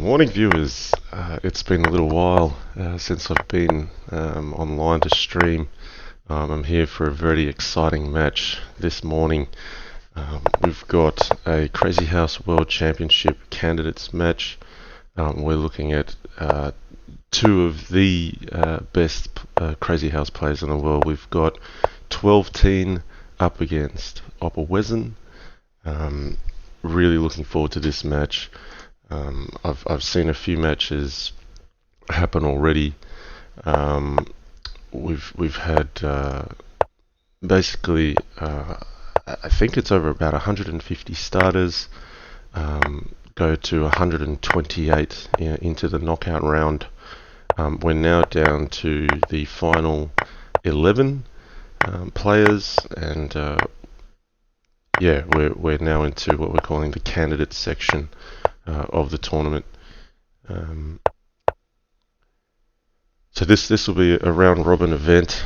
Morning viewers, it's been a little while since I've been online to stream. I'm here for a very exciting match this morning. We've got a Crazyhouse World Championship candidates match. We're looking at two of the best Crazyhouse players in the world. We've got TwelveTeen up against opperwezen. Really looking forward to this match. I've seen a few matches happen already. We've had basically I think it's over about 150 starters go to 128 into the knockout round. We're now down to the final 11 players, and we're now into what we're calling the candidates section of the tournament. So this will be a round robin event.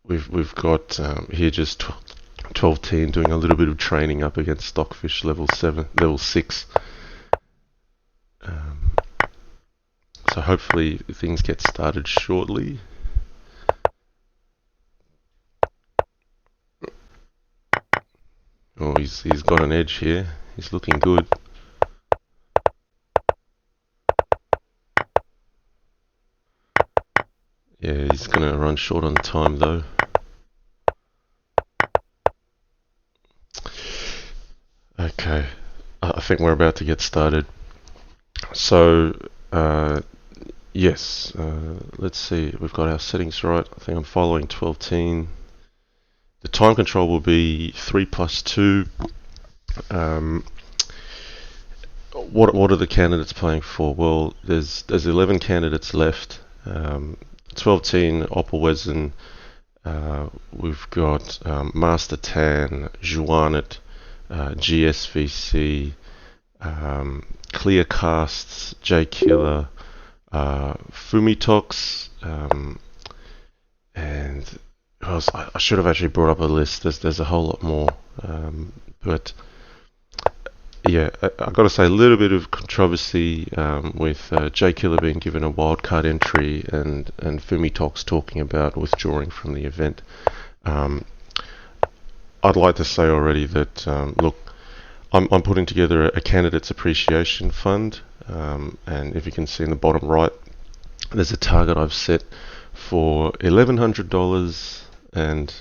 We've got here just 12-teen doing a little bit of training up against Stockfish level 6. So hopefully things get started shortly. Oh, he's got an edge here. He's looking good. Yeah, he's gonna run short on time though. Okay, I think we're about to get started. So, yes, let's see. We've got our settings right. I think I'm following 12-teen. The time control will be 3+2. What are the candidates playing for? Well, there's 11 candidates left. 12-teen, opperwezen. We've got Master Tan, Juanet, GSVC, Clear Casts, J Killer, Fumitox, and I should have actually brought up a list. There's a whole lot more, but yeah, I've got to say a little bit of controversy with J Killer being given a wildcard entry and Fumitox talking about withdrawing from the event. I'd like to say already that look, I'm putting together a candidates appreciation fund, and if you can see in the bottom right, there's a target I've set for $1,100 and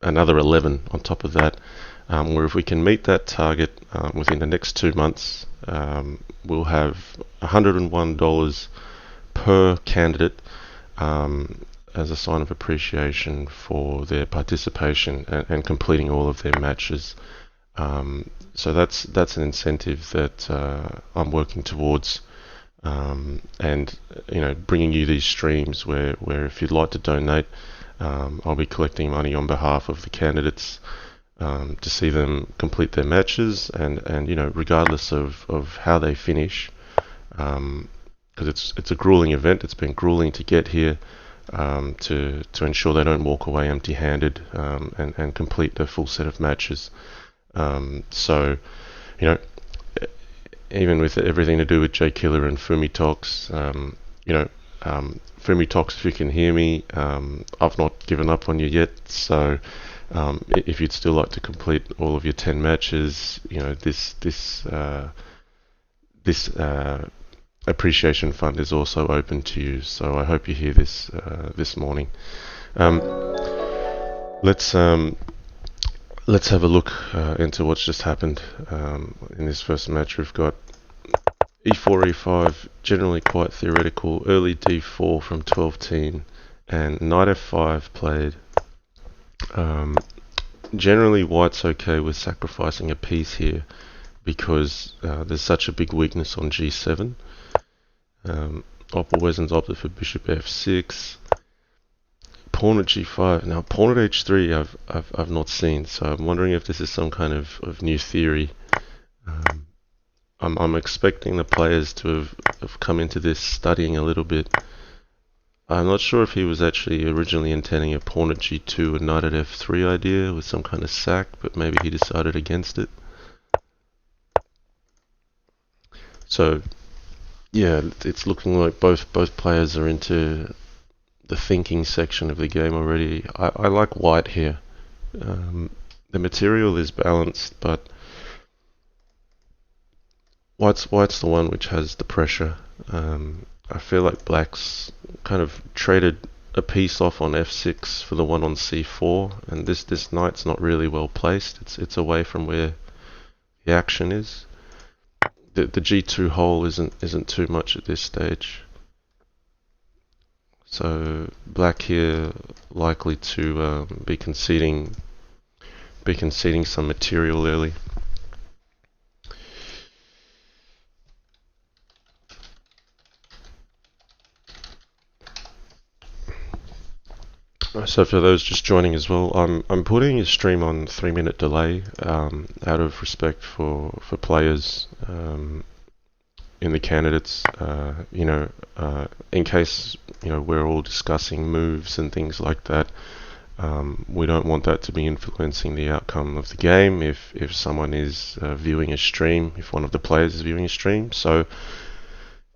another 11 on top of that, where if we can meet that target within the next 2 months, we'll have $101 per candidate as a sign of appreciation for their participation and completing all of their matches. So that's an incentive that I'm working towards, and bringing you these streams where if you'd like to donate, I'll be collecting money on behalf of the candidates to see them complete their matches, and regardless of how they finish, because it's a grueling event. It's been grueling to get here, to ensure they don't walk away empty-handed, and complete the full set of matches. So even with everything to do with J Killer and Fumitox, Fumitox, if you can hear me, I've not given up on you yet. So if you'd still like to complete all of your 10 matches, this appreciation fund is also open to you. So I hope you hear this this morning. Let's have a look into what's just happened in this first match. We've got e4, e5, generally quite theoretical, early d4 from 12-teen, and knight f5 played. Generally white's okay with sacrificing a piece here because there's such a big weakness on g7. Opperwezen's opted for bishop f6. Pawn at g5. Now pawn at h3 I've not seen, so I'm wondering if this is some kind of new theory. I'm expecting the players to have come into this studying a little bit. I'm not sure if he was actually originally intending a pawn at g2 and knight at f3 idea with some kind of sack, but maybe he decided against it. So yeah, it's looking like both players are into the thinking section of the game already. I like white here. Um, the material is balanced, but white's the one which has the pressure. I feel like black's kind of traded a piece off on f6 for the one on c4, and this knight's not really well placed. It's away from where the action is. The g2 hole isn't too much at this stage. So black here likely to be conceding some material early. So for those just joining as well, I'm putting a stream on 3 minute delay out of respect for players in the candidates. In case we're all discussing moves and things like that. We don't want that to be influencing the outcome of the game if someone is viewing a stream, if one of the players is viewing a stream. So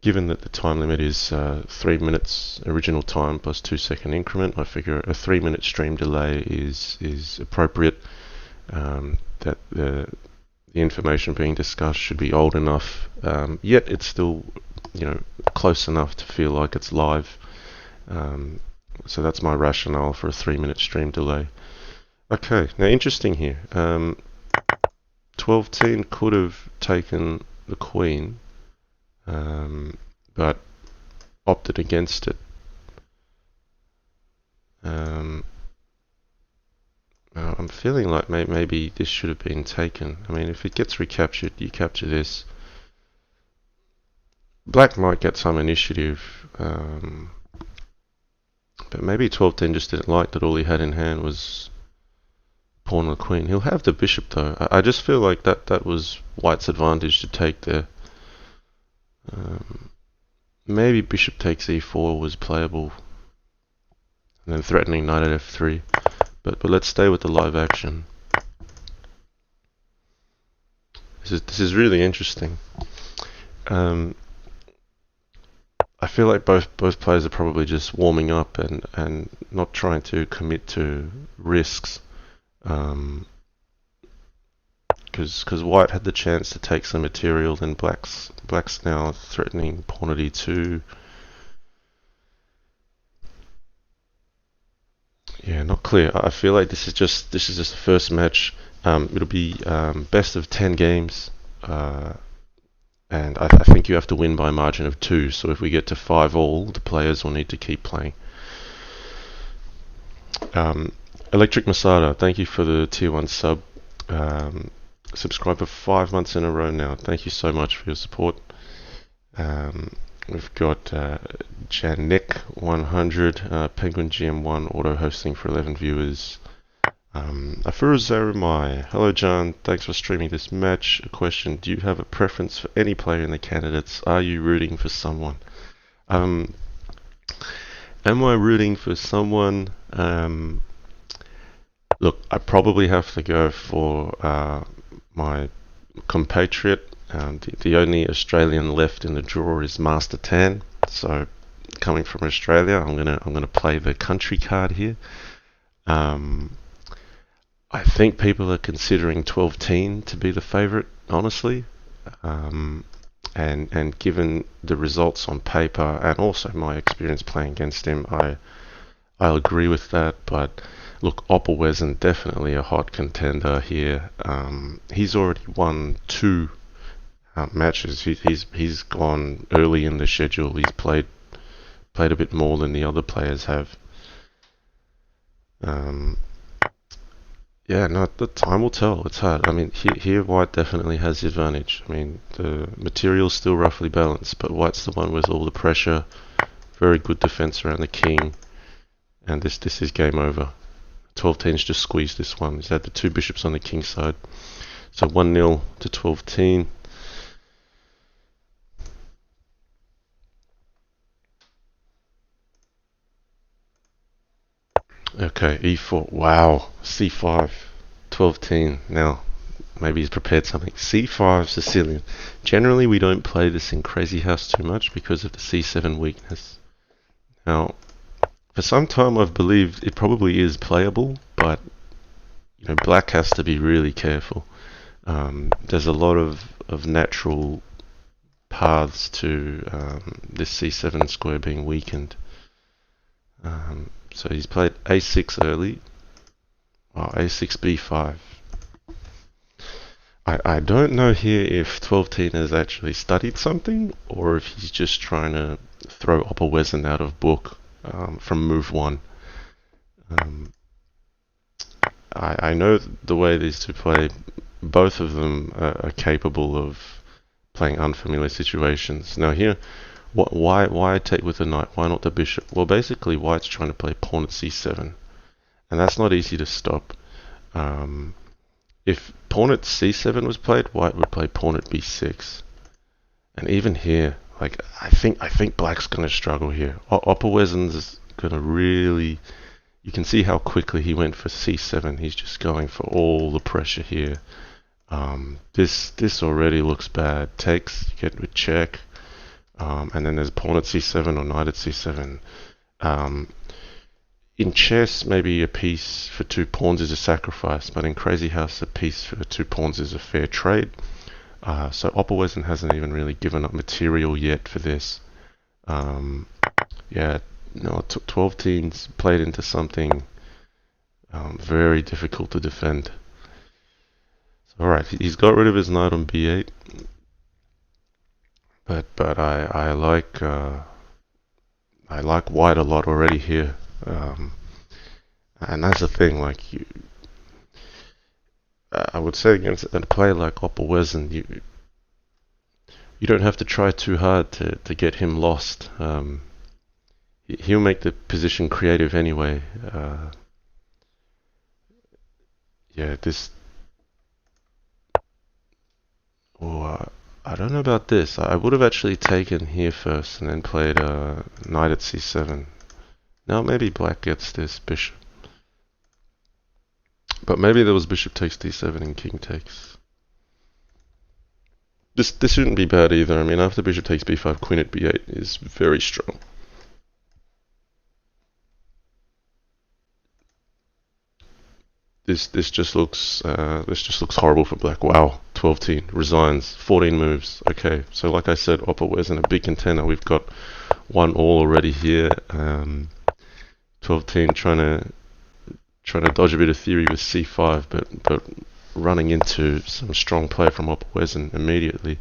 given that the time limit is 3 minutes original time plus 2 second increment, I figure a 3 minute stream delay is appropriate. That the information being discussed should be old enough, yet it's still close enough to feel like it's live. So that's my rationale for a 3 minute stream delay. Okay, now interesting here. TwelveTeen could have taken the queen, but opted against it. I'm feeling like maybe this should have been taken. I mean, if it gets recaptured, you capture this. Black might get some initiative, but maybe TwelveTeen just didn't like that all he had in hand was pawn and queen. He'll have the bishop though. I just feel like that was white's advantage to take there. Maybe bishop takes e4 was playable, and then threatening knight at f3. But let's stay with the live action. This is really interesting. I feel like both players are probably just warming up and not trying to commit to risks. Because white had the chance to take some material, then black's now threatening pawn at e2. Yeah, not clear. I feel like this is just the first match. It'll be best of 10 games, and I think you have to win by a margin of 2. So if we get to 5-all, the players will need to keep playing. Electric Masada, thank you for the tier 1 sub. Subscribed for 5 months in a row now. Thank you so much for your support. We've got JannLee 100, Penguin GM1 auto hosting for 11 viewers. Afuruzarumai, hello John, thanks for streaming this match. A question: do you have a preference for any player in the candidates? Are you rooting for someone? Am I rooting for someone? Look, I probably have to go for my compatriot. The only Australian left in the draw is Master Tan. So, coming from Australia, I'm gonna play the country card here. I think people are considering TwelveTeen to be the favourite, honestly. And given the results on paper and also my experience playing against him, I'll agree with that. But look, opperwezen definitely a hot contender here. He's already won 2 matches. He's gone early in the schedule. He's played a bit more than the other players have. Yeah, no, the time will tell. It's hard. I mean, here white definitely has the advantage. I mean, the material's still roughly balanced, but white's the one with all the pressure. Very good defense around the king, and this is game over. TwelveTeen's just squeezed this one. He's had the 2 bishops on the king side. So 1-0 to TwelveTeen. Okay, e4. Wow, c5. TwelveTeen. Now, maybe he's prepared something. C5 Sicilian. Generally, we don't play this in Crazyhouse too much because of the C7 weakness. Now, for some time I've believed it probably is playable, but black has to be really careful. There's a lot of natural paths to this C7 square being weakened. So he's played A6 early. Oh, A6 B5. I don't know here if TwelveTeen has actually studied something or if he's just trying to throw opperwezen out of book from move 1. I know the way these two play, both of them are capable of playing unfamiliar situations. Now here, why take with the knight? Why not the bishop? Well, basically white's trying to play pawn at c7, and that's not easy to stop. If pawn at c7 was played, white would play pawn at b6. And even here, like I think black's gonna struggle here. Opperwezen's gonna really. You can see how quickly he went for c7. He's just going for all the pressure here. This already looks bad. Takes, you get with check, and then there's pawn at c7 or knight at c7. In chess, maybe a piece for 2 pawns is a sacrifice, but in Crazyhouse, a piece for 2 pawns is a fair trade. So opperwezen hasn't even really given up material yet for this. Yeah, no, TwelveTeen's played into something very difficult to defend. So, alright, he's got rid of his knight on b8, but I like white a lot already here. And that's the thing, like I would say against a player like opperwezen, you don't have to try too hard to get him lost. He'll make the position creative anyway. Yeah, this. Oh, I don't know about this. I would have actually taken here first and then played knight at c7. Now maybe black gets this bishop. But maybe there was bishop takes d7 and king takes. This shouldn't be bad either. I mean, after bishop takes b5, queen at b8 is very strong. This just looks horrible for black. Wow, TwelveTeen resigns. 14 moves. Okay, so like I said, opperwezen a big contender. We've got 1-all already here. TwelveTeen trying to dodge a bit of theory with c5, but running into some strong play from opperwezen immediately.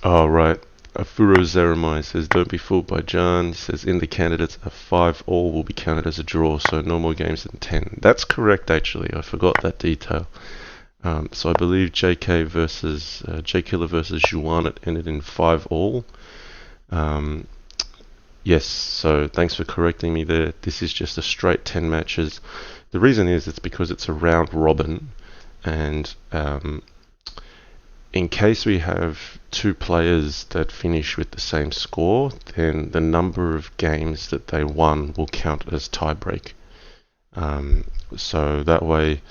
Oh, right. Afuro Zeramai says, don't be fooled by Jan. He says, in the candidates, a 5-all will be counted as a draw, so no more games than 10. That's correct, actually. I forgot that detail. So I believe JK versus J-Killer versus Juan ended in 5-all. Yes, so thanks for correcting me there. This is just a straight 10 matches. The reason is it's because it's a round robin, and in case we have 2 players that finish with the same score, then the number of games that they won will count as tiebreak. So that way,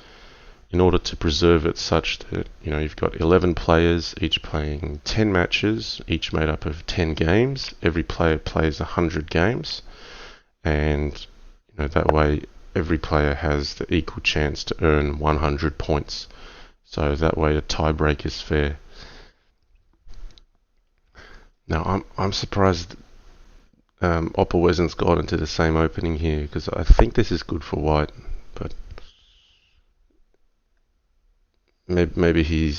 in order to preserve it such that you've got 11 players, each playing 10 matches, each made up of 10 games. Every player plays 100 games, and that way every player has the equal chance to earn 100 points. So that way a tiebreak is fair. Now I'm surprised opperwezen's got into the same opening here, because I think this is good for white, but maybe he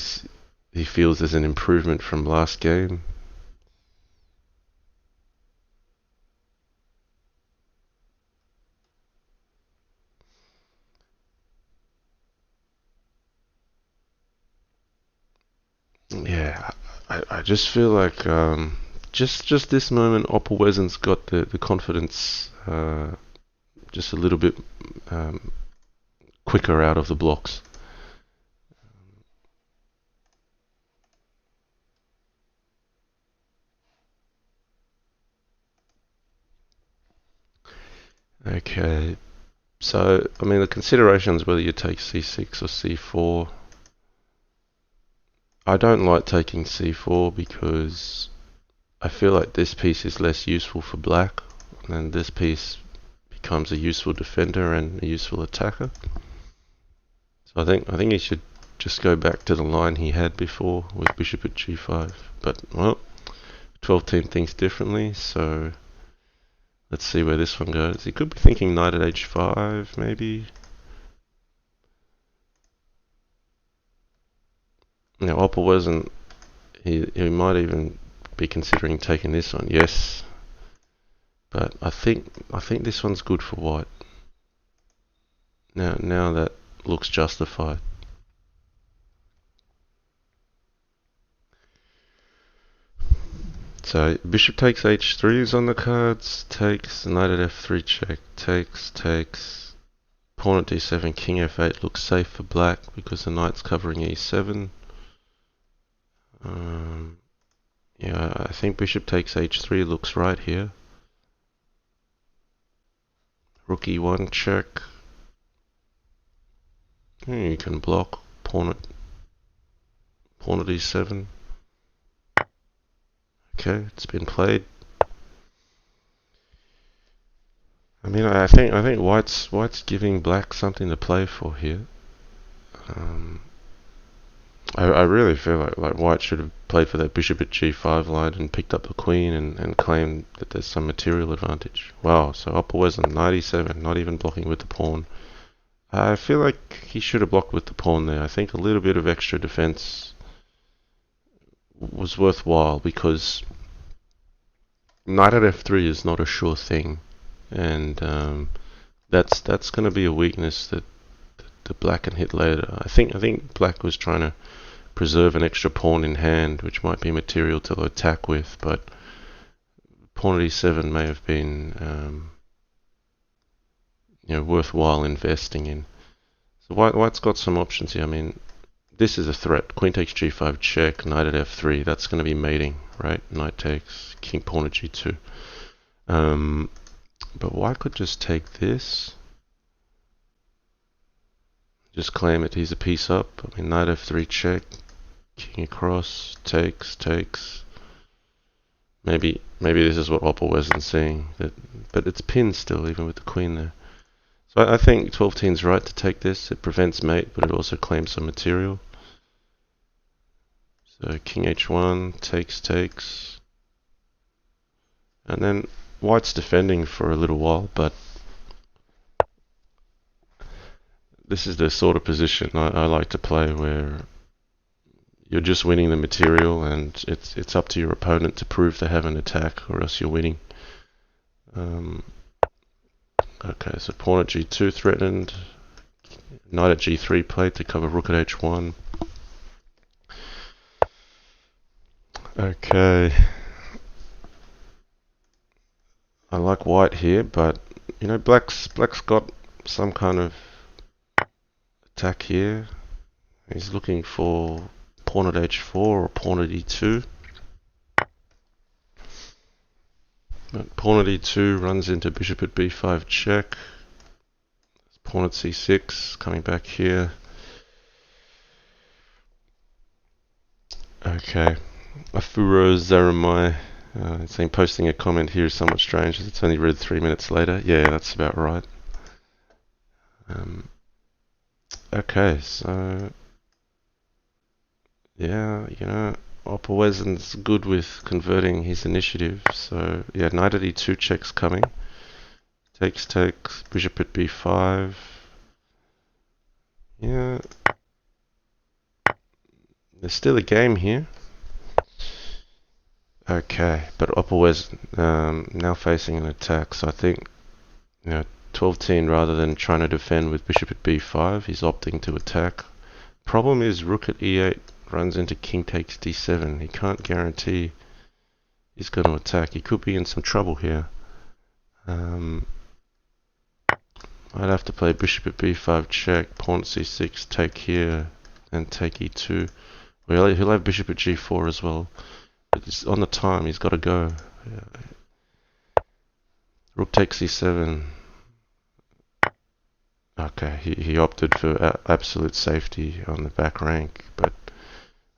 feels there's an improvement from last game. Yeah, I just feel like just this moment opperwezen's got the confidence just a little bit quicker out of the blocks. Okay, So, I mean, the considerations whether you take c6 or c4. I don't like taking c4 because I feel like this piece is less useful for black, and this piece becomes a useful defender and a useful attacker. So I think he should just go back to the line he had before with bishop at g5. But, well, TwelveTeen thinks differently, so let's see where this one goes. He could be thinking knight at h5, maybe. Now, opperwezen, he might even be considering taking this one. Yes, but I think this one's good for white. Now that looks justified. So bishop takes h3 is on the cards. Takes, knight at f3 check. Takes. Pawn at d7, king f8 looks safe for black because the knight's covering e7. Yeah, I think bishop takes h3 looks right here. Rook e1 check. You can block pawn at e7. Okay, it's been played. I mean, I think white's giving black something to play for here. I really feel like white should have played for that bishop at g5 line and picked up the queen and claimed that there's some material advantage. Wow, so opperwezen 97, not even blocking with the pawn. I feel like he should have blocked with the pawn there. I think a little bit of extra defense was worthwhile because knight at f3 is not a sure thing, and that's going to be a weakness that black can hit later. I think black was trying to preserve an extra pawn in hand, which might be material to attack with, but pawn at e7 may have been worthwhile investing in. So white's got some options here. I mean, this is a threat. Queen takes g5 check, knight at f3. That's going to be mating, right? Knight takes, king pawn at g2. But white could just take this. Just claim it. He's a piece up. I mean, knight f3 check, king across, takes. Maybe this is what opperwezen's saying. But it's pinned still, even with the queen there. So I think TwelveTeen's right to take this. It prevents mate, but it also claims some material. So king h1, takes. And then white's defending for a little while, but this is the sort of position I like to play where you're just winning the material and it's up to your opponent to prove they have an attack or else you're winning. Okay, so pawn at g2 threatened, knight at g3 played to cover rook at h1. Okay, I like white here, but black's got some kind of attack here. He's looking for pawn at h4 or pawn at e2. But pawn at e2 runs into bishop at b5 check. Pawn at c6 coming back here. Okay, Afuro Zaramai saying posting a comment here is somewhat strange as it's only read 3 minutes later. Yeah, that's about right. Okay, so yeah, opperwezen's good with converting his initiative. So yeah, knight at e2 check's coming. Takes, bishop at b5. Yeah, there's still a game here. Okay, but opperwezen now facing an attack. So I think TwelveTeen, rather than trying to defend with bishop at b5, he's opting to attack. Problem is rook at e8 runs into king takes d7. He can't guarantee he's going to attack. He could be in some trouble here. I'd have to play bishop at b5 check, pawn at c6, take here, and take e2. Well, he'll have bishop at g4 as well. But it's on the time, he's got to go. Rook takes e7. Okay, he opted for absolute safety on the back rank, but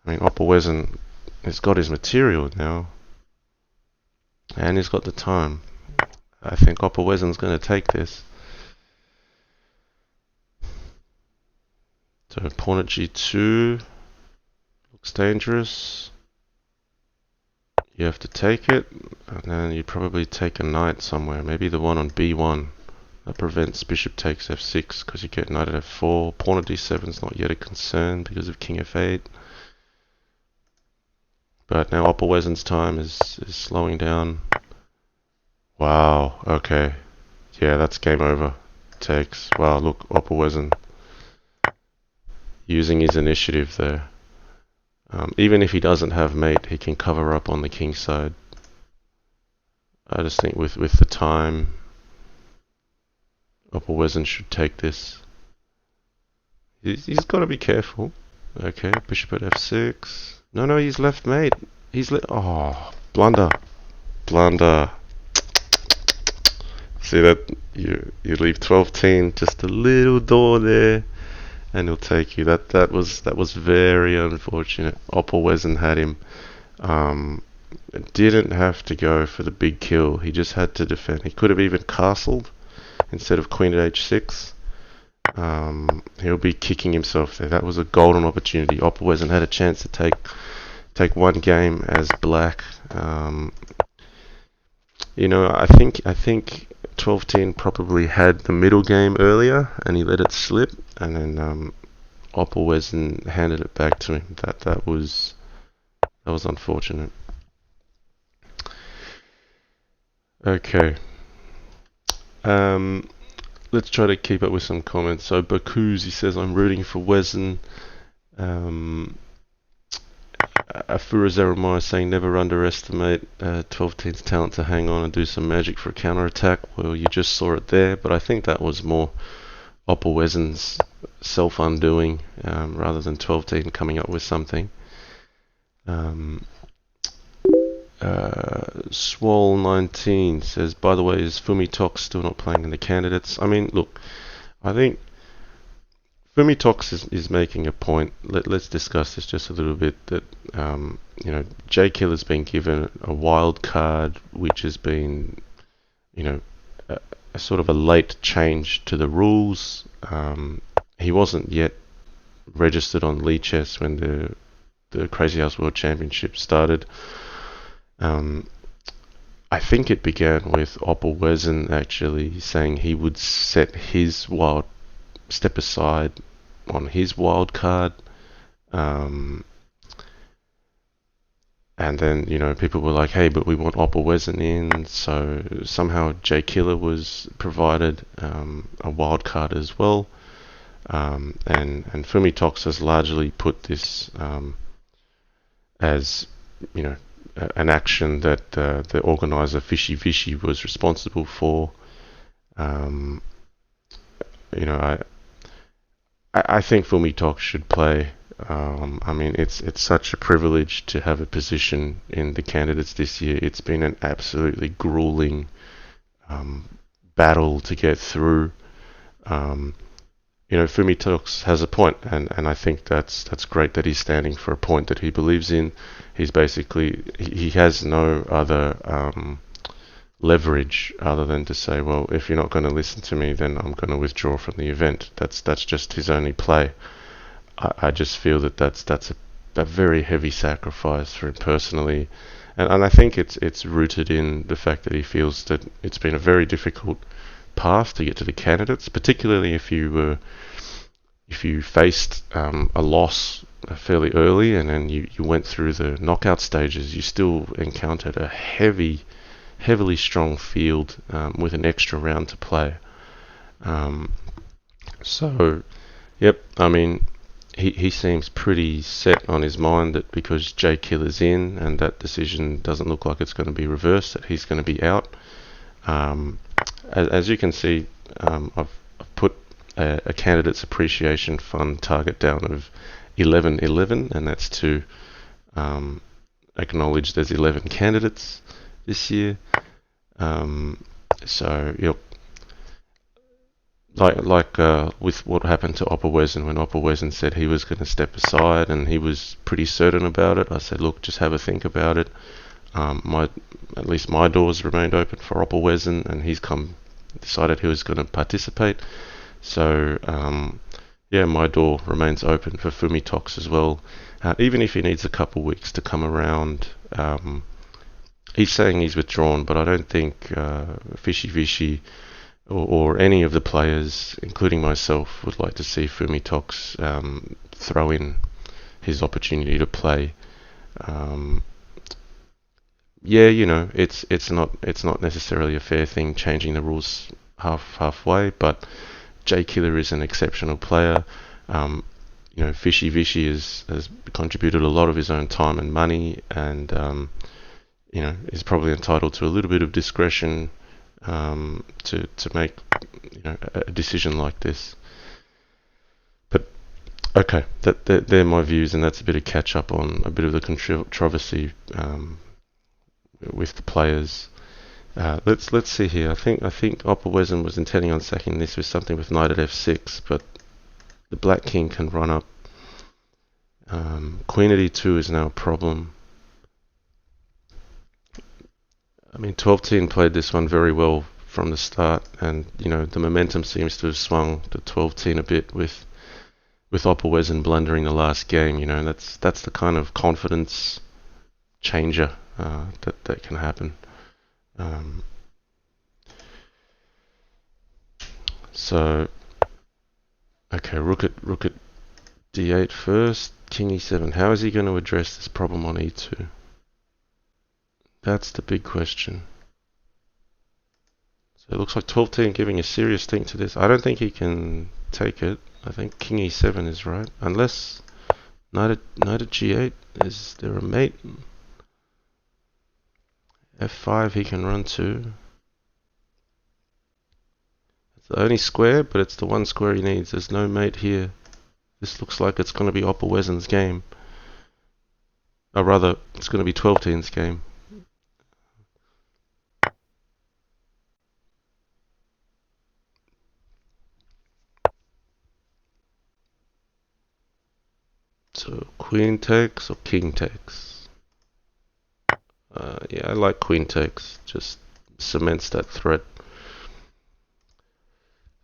I mean, opperwezen has got his material now, and he's got the time. I think opperwezen's going to take this. So pawn at g2 looks dangerous. You have to take it, and then you probably take a knight somewhere. Maybe the one on b1 that prevents bishop takes f6 because you get knight at f4. Pawn at d7 is not yet a concern because of king f8. But now opperwezen's time is slowing down. Wow, okay. Yeah, that's game over. Takes. Wow, look, opperwezen using his initiative there. Even if he doesn't have mate, he can cover up on the king side. I just think with the time, opperwezen should take this. He's got to be careful. Okay, bishop at f6. No, he's left mate. Oh, blunder. See that? You leave TwelveTeen just a little door there, and he'll take you. That was very unfortunate. Opperwezen had him. Didn't have to go for the big kill. He just had to defend. He could have even castled instead of queen at h6. He'll be kicking himself there. That was a golden opportunity. Opperwezen had a chance to take one game as black. I think TwelveTeen probably had the middle game earlier, and he let it slip, and then opperwezen handed it back to him. That was unfortunate. Okay. Let's try to keep up with some comments. So Bakuz, he says, I'm rooting for Wezen. Afura Zarumai is saying, never underestimate TwelveTeen's talent to hang on and do some magic for a counter-attack. Well, you just saw it there, but I think that was more opperwezen's self-undoing rather than TwelveTeen coming up with something. Swole19 says, by the way, is Fumitox still not playing in the candidates? I mean, look, I think Fumitox is making a point. Let's discuss this just a little bit. That J Killer's been given a wild card, which has been, a sort of a late change to the rules. He wasn't yet registered on Lichess when the Crazyhouse World Championship started. I think it began with opperwezen actually saying he would step aside on his wild card, and then people were like, hey, but we want opperwezen in, so somehow J Killer was provided a wild card as well, and Fumitox has largely put this as an action that the organizer Fishy Vishy was responsible for. I think Fumitox should play. I mean, it's such a privilege to have a position in the candidates this year. It's been an absolutely grueling battle to get through. Fumitox has a point, and I think that's great that he's standing for a point that he believes in. He's basically, he has no other leverage other than to say, well, if you're not going to listen to me, then I'm going to withdraw from the event. That's just his only play. I just feel that's a very heavy sacrifice for him personally, and I think it's rooted in the fact that he feels that it's been a very difficult path to get to the candidates, particularly if you faced a loss fairly early and then you went through the knockout stages. You still encountered a heavily strong field with an extra round to play. So, yep, I mean, he seems pretty set on his mind that because J Killer's in and that decision doesn't look like it's going to be reversed, that he's going to be out. As you can see, I've put a candidates appreciation fund target down of 1111, and that's to acknowledge there's 11 candidates this year. So, yep. with what happened to opperwezen when opperwezen said he was going to step aside and he was pretty certain about it. I said, look, just have a think about it. My At least my doors remained open for opperwezen, and he's decided he was going to participate. So yeah, my door remains open for Fumitox as well. Even if he needs a couple weeks to come around. He's saying he's withdrawn, but I don't think Fishy Vishy or any of the players, including myself, would like to see Fumitox throw in his opportunity to play. Yeah, it's not necessarily a fair thing changing the rules halfway, but J Killer is an exceptional player. Fishy Vishy has contributed a lot of his own time and money, and is probably entitled to a little bit of discretion to make a decision like this. But okay, they're my views, and that's a bit of catch up on a bit of the controversy with the players. Let's see here. I think opperwezen was intending on sacking this with something with knight at f6, but the black king can run up. Queen at e2 is now a problem. I mean, TwelveTeen played this one very well from the start, and the momentum seems to have swung to TwelveTeen a bit with opperwezen blundering the last game. That's the kind of confidence changer that can happen. So, okay, rook at d8 first, king e7. How is he going to address this problem on e2? That's the big question. So it looks like TwelveTeen giving a serious think to this. I don't think he can take it. I think king e7 is right, unless knight at g8. Is there a mate? f5 he can run to. It's the only square, but it's the one square he needs. There's no mate here. This looks like it's going to be opperwezen's game. Or rather, it's going to be TwelveTeen's game. So queen takes or king takes? Yeah, I like queen takes. Just cements that threat.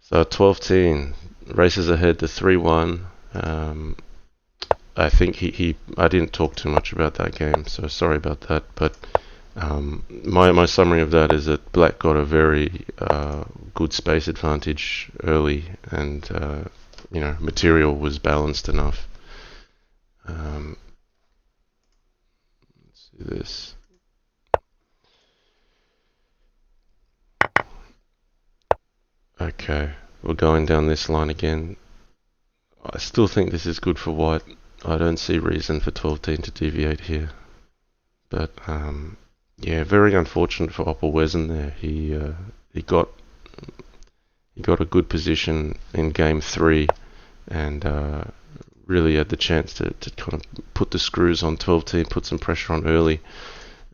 So TwelveTeen races ahead to 3-1. I think I didn't talk too much about that game, so sorry about that. But my summary of that is that black got a very good space advantage early, and material was balanced enough. Let's see this. Okay, we're going down this line again. I still think this is good for white. I don't see reason for TwelveTeen to deviate here. But yeah, very unfortunate for opperwezen there. He got a good position in game 3, and really had the chance to kind of put the screws on TwelveTeen, put some pressure on early,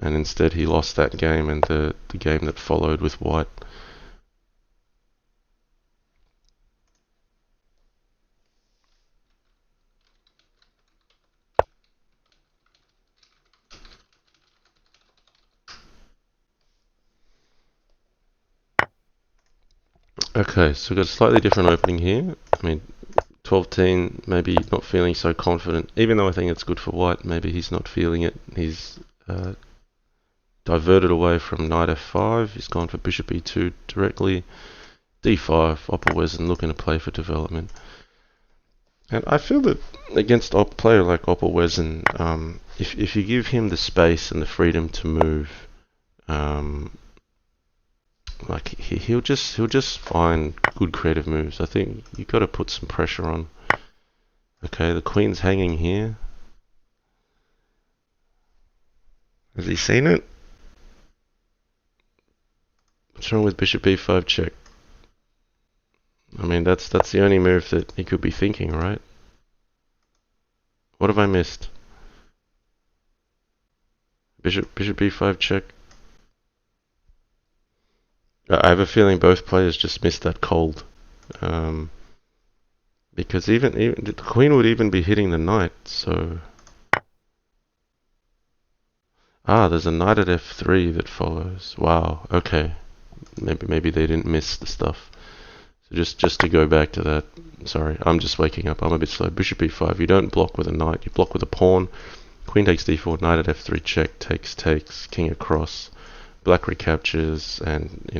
and instead he lost that game and the game that followed with white. Okay, so we've got a slightly different opening here. I mean, TwelveTeen maybe not feeling so confident, even though I think it's good for white. Maybe he's not feeling it. He's diverted away from knight f5. He's gone for bishop e2 directly. d5, opperwezen looking to play for development. And I feel that against a player like opperwezen, if you give him the space and the freedom to move, like he'll just find good creative moves. I think you've got to put some pressure on. Okay, the queen's hanging here. Has he seen it? What's wrong with bishop e5 check? I mean, that's the only move that he could be thinking, right? What have I missed? Bishop e5 check. I have a feeling both players just missed that cold. Um, because even the queen would even be hitting the knight. So there's a knight at f3 that follows. Wow. Okay. Maybe they didn't miss the stuff. So just to go back to that. Sorry, I'm just waking up. I'm a bit slow. Bishop e5. You don't block with a knight. You block with a pawn. Queen takes d4. Knight at f3. Check. Takes. King across. Black recaptures, and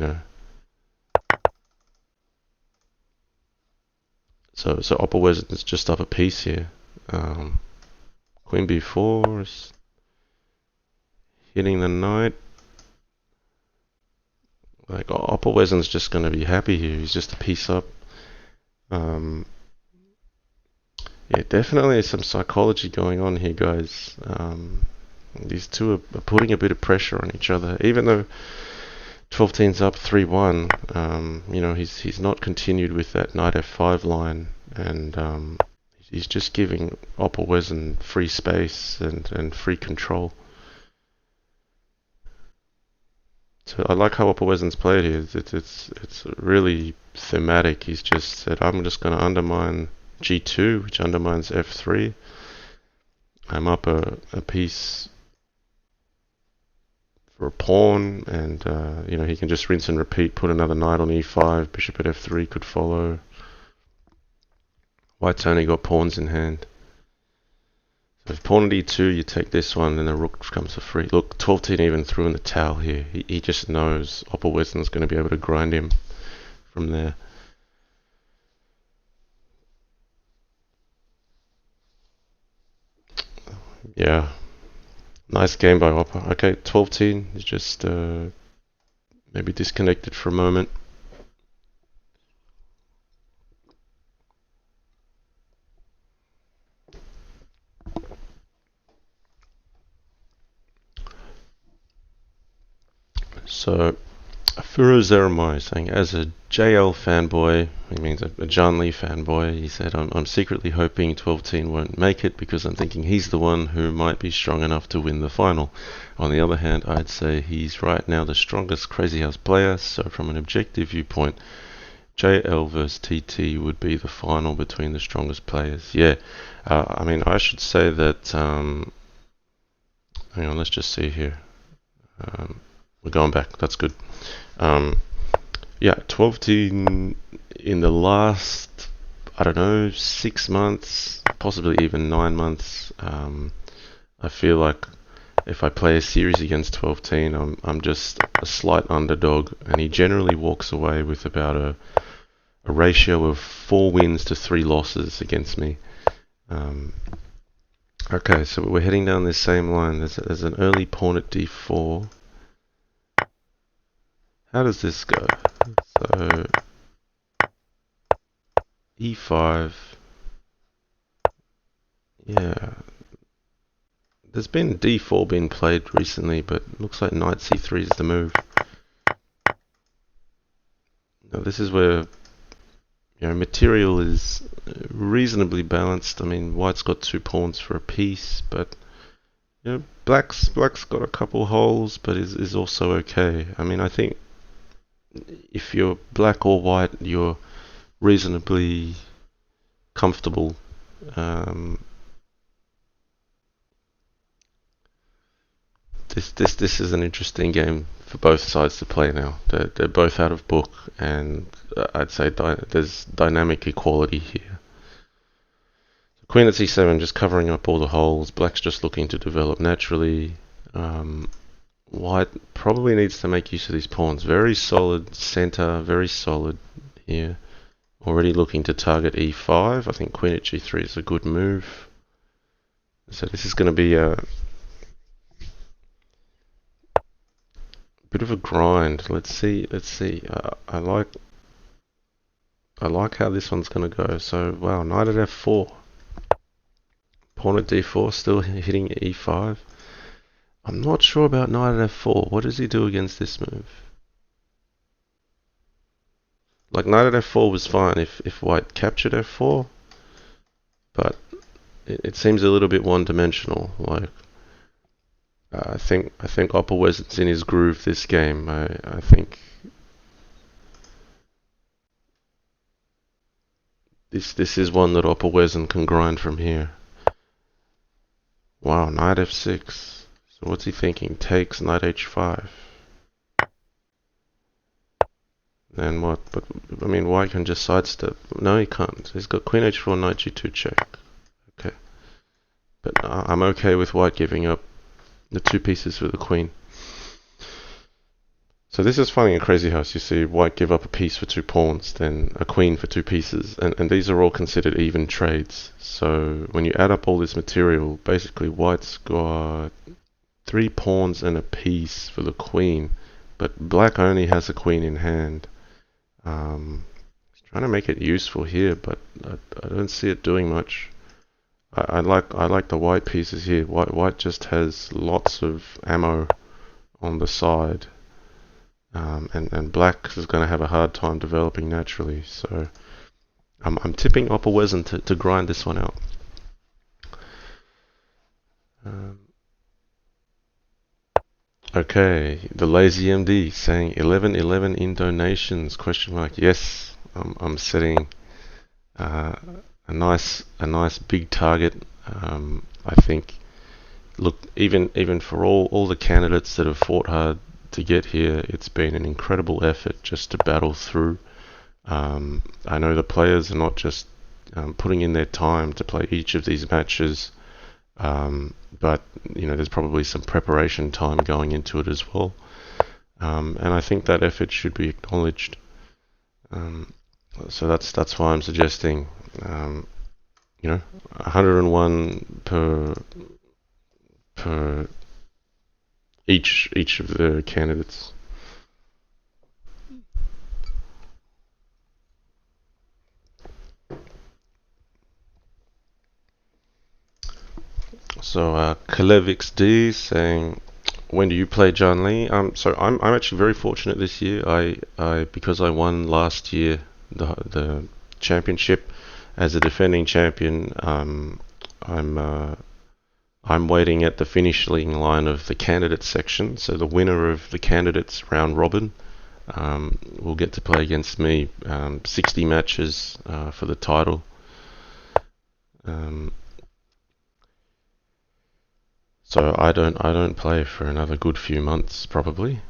So opperwezen is just up a piece here. Queen b4 is hitting the knight. Like opperwezen's just going to be happy here. He's just a piece up. Yeah, definitely some psychology going on here, guys. These two are putting a bit of pressure on each other, even though TwelveTeen's up 3-1. He's not continued with that knight f5 line, and he's just giving opperwezen free space and free control. So I like how opperwezen's played here. It's really thematic. He's just said, I'm just going to undermine g2, which undermines f3. I'm up a piece for a pawn, and he can just rinse and repeat, put another knight on e5, bishop at f3 could follow. White's only got pawns in hand. So if pawn at e2, you take this one, then the rook comes for free. Look, TwelveTeen even threw in the towel here. He just knows opperwezen's going to be able to grind him from there. Yeah. Nice game by Opper. Okay, TwelveTeen is just maybe disconnected for a moment. So, Furo Zeremai saying, as a JL fanboy, he means a JannLee fanboy, he said, I'm secretly hoping TwelveTeen won't make it because I'm thinking he's the one who might be strong enough to win the final. On the other hand, I'd say he's right now the strongest Crazyhouse player, so from an objective viewpoint, JL vs TT would be the final between the strongest players. Yeah, I should say that, hang on, let's just see here. We're going back, that's good. Yeah, TwelveTeen in the last, 6 months, possibly even 9 months, I feel like if I play a series against TwelveTeen, I'm just a slight underdog, and he generally walks away with about a ratio of 4 wins to 3 losses against me. Okay, so we're heading down this same line. There's an early pawn at d4. How does this go? So e5. Yeah. There's been d4 being played recently, but it looks like knight c3 is the move. Now this is where material is reasonably balanced. I mean, white's got 2 pawns for a piece, but black's got a couple holes, but is also okay. I mean, I think if you're black or white, you're reasonably comfortable. This is an interesting game for both sides to play now. They're both out of book, and I'd say there's dynamic equality here. Queen at c7, just covering up all the holes. Black's just looking to develop naturally. White probably needs to make use of these pawns. Very solid center, very solid here. Already looking to target e5. I think queen at g3 is a good move. So this is going to be a bit of a grind. Let's see. I like how this one's going to go. So wow, knight at f4. Pawn at d4, still hitting e5. I'm not sure about knight at f4. What does he do against this move? Like, knight at f4 was fine if white captured f4, but it seems a little bit one-dimensional. Like, I think opperwezen's in his groove this game. I think This is one that opperwezen can grind from here. Wow, knight f6. So what's he thinking? Takes knight h5. Then what? But I mean, white can just sidestep. No, he can't. He's got queen h4, knight g2 check. Okay. But I'm okay with white giving up the two pieces for the queen. So this is funny in Crazyhouse. You see white give up a piece for two pawns, then a queen for two pieces, and these are all considered even trades. So when you add up all this material, basically white's got 3 pawns and a piece for the queen, but black only has a queen in hand. Trying to make it useful here, but I don't see it doing much. I like the white pieces here. White just has lots of ammo on the side. And black is going to have a hard time developing naturally, so I'm tipping opperwezen to grind this one out. Okay, the lazy MD saying 11-11 in donations? Question mark. Yes, I'm setting a nice big target. I think. Look, even for all the candidates that have fought hard to get here, it's been an incredible effort just to battle through. I know the players are not just putting in their time to play each of these matches, but there's probably some preparation time going into it as well, and I think that effort should be acknowledged. So that's why I'm suggesting 101 per each of the candidates. So KalevXD saying, when do you play JannLee? So I'm actually very fortunate this year. Because I won last year the championship as a defending champion. I'm waiting at the finishing line of the candidates section. So the winner of the candidates round robin will get to play against me 60 matches for the title. So I don't play for another good few months probably.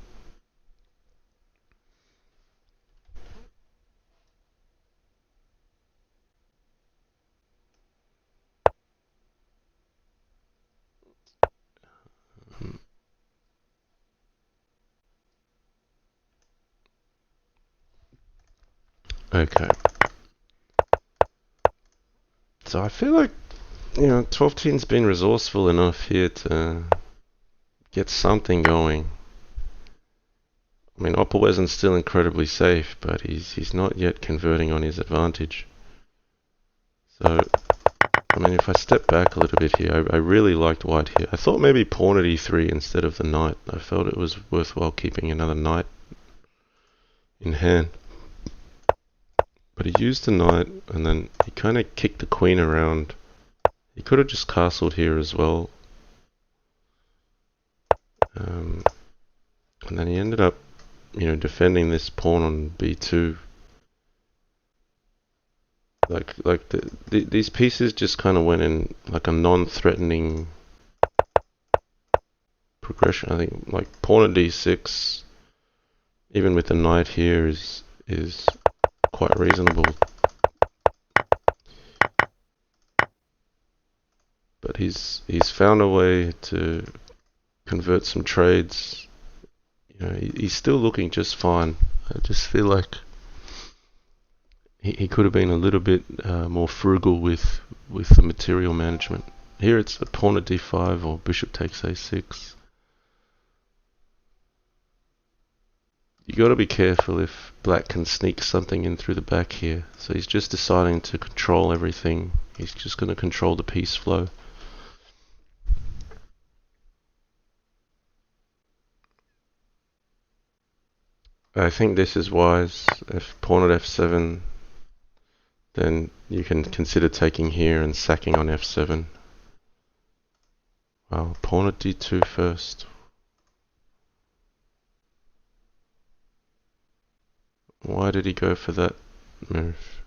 Okay. So I feel like TwelveTeen's been resourceful enough here to get something going. I mean, opperwezen's still incredibly safe, but he's not yet converting on his advantage. So, I mean, if I step back a little bit here, I really liked white here. I thought maybe pawn at e3 instead of the knight. I felt it was worthwhile keeping another knight in hand. But he used the knight, and then he kind of kicked the queen around. He could have just castled here as well. And then he ended up, defending this pawn on b2. Like these pieces just kind of went in like a non-threatening progression. I think like pawn at d6, even with the knight here, is quite reasonable. But he's found a way to convert some trades. He's still looking just fine. I just feel like he could have been a little bit more frugal with the material management. Here it's a pawn at d5 or bishop takes a6. You got to be careful if black can sneak something in through the back here. So he's just deciding to control everything. He's just going to control the piece flow. I think this is wise. If pawn at f7, then you can consider taking here and sacking on f7. Well, pawn at d2 first. Why did he go for that move?